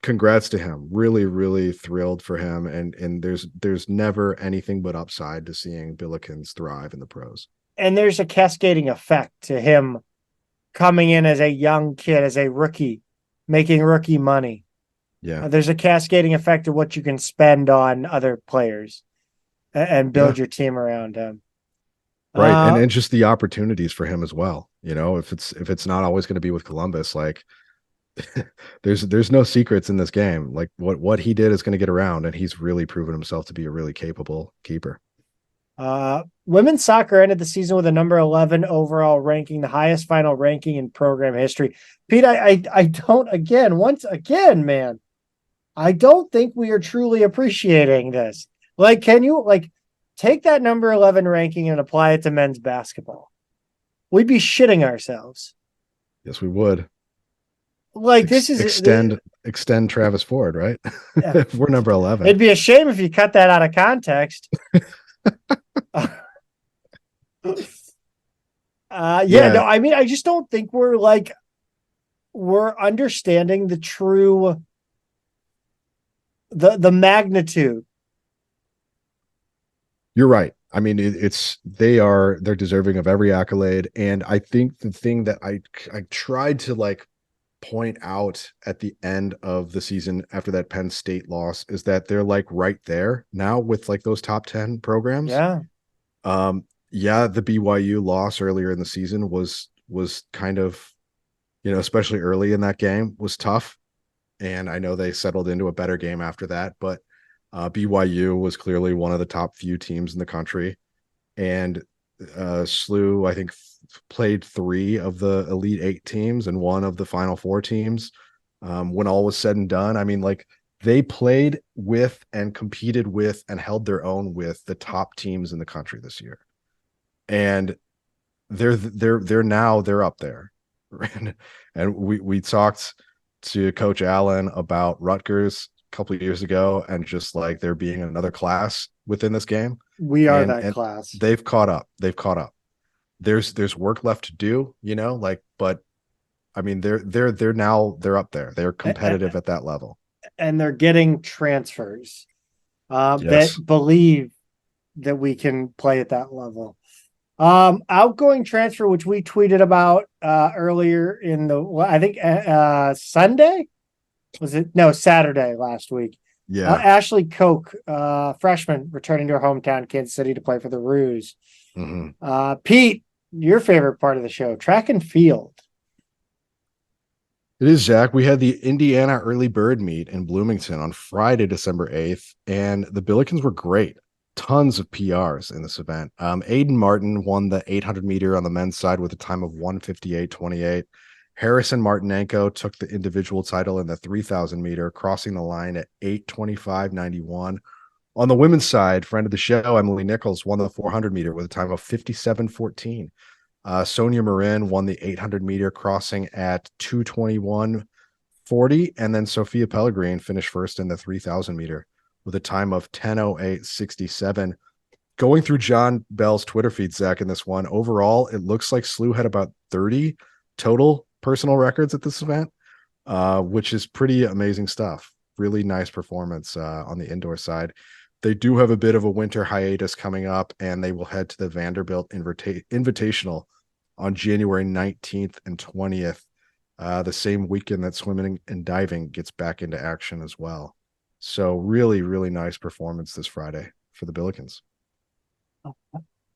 congrats to him. Really, really thrilled for him. And there's never anything but upside to seeing Billikens thrive in the pros. And there's a cascading effect to him coming in as a young kid, as a rookie, making rookie money. Yeah. There's a cascading effect of what you can spend on other players and build your team around him. Right. And just the opportunities for him as well. If it's not always going to be with Columbus, like there's no secrets in this game. Like what he did is going to get around, and he's really proven himself to be a really capable keeper. Women's soccer ended the season with a number 11 overall ranking, the highest final ranking in program history. Pete, I don't, once again, man, I don't think we are truly appreciating this. Like, can you take that number 11 ranking and apply it to men's basketball? We'd be shitting ourselves. Yes, we would. Like, this is extend Travis Ford, right? Yeah. If we're number 11. It'd be a shame if you cut that out of context. No, I mean, I just don't think we're understanding the true the magnitude. You're right. I mean, they're deserving of every accolade. And I think the thing that I tried to point out at the end of the season after that Penn State loss is that they're like right there now with like those top 10 programs. Yeah. Yeah, the BYU loss earlier in the season was kind of, especially early in that game, was tough. And I know they settled into a better game after that, but BYU was clearly one of the top few teams in the country. And SLU, I think, played 3 of the Elite 8 teams and 1 of the Final 4 teams. When all was said and done, I mean, like, they played with and competed with and held their own with the top teams in the country this year. And they're up there. And we talked to Coach Allen about Rutgers a couple of years ago, and just like there being another class within this game. We are that class. They've caught up. There's work left to do, but I mean, they're up there. They're competitive at that level. And they're getting transfers Yes. that believe that we can play at that level. Outgoing transfer, which we tweeted about earlier in I think Sunday, was it? No, Saturday last week. Yeah. Ashley Koch, freshman, returning to her hometown, Kansas City, to play for the Roos. Mm-hmm. Pete, your favorite part of the show, track and field. It is, Zach. We had the Indiana Early Bird Meet in Bloomington on Friday, December 8th, and the Billikens were great. Tons of PRs in this event. Aiden Martin won the 800 meter on the men's side with a time of 1:58.28. Harissa and Martinenko took the individual title in the 3,000 meter, crossing the line at 8:25.91. On the women's side, friend of the show, Emily Nichols, won the 400 meter with a time of 57.14. Sonia Marin won the 800 meter, crossing at 2:21.40. And then Sophia Pellegrin finished first in the 3,000 meter with a time of 10:08.67. Going through John Bell's Twitter feed, Zach, in this one, overall, it looks like SLU had about 30 total personal records at this event, which is pretty amazing stuff. Really nice performance on the indoor side. They do have a bit of a winter hiatus coming up, and they will head to the Vanderbilt Invitational on January 19th and 20th, the same weekend that swimming and diving gets back into action as well. So really, really nice performance this Friday for the Billikens.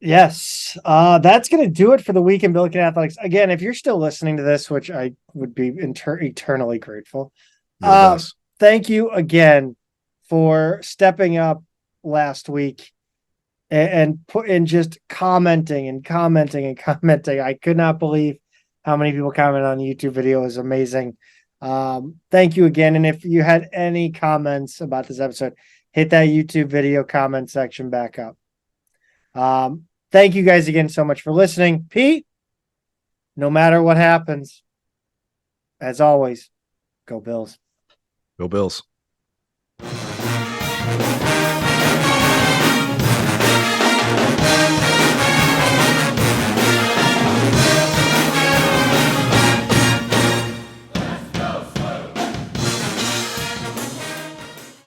Yes. That's going to do it for the week in Billiken Athletics. Again, if you're still listening to this, which I would be eternally grateful. Thank you again for stepping up last week and just commenting. I could not believe how many people commented on the YouTube video. It was amazing. Thank you again. And if you had any comments about this episode, hit that YouTube video comment section back up. Thank you guys again so much for listening. Pete, no matter what happens, as always, go Bills. Go Bills.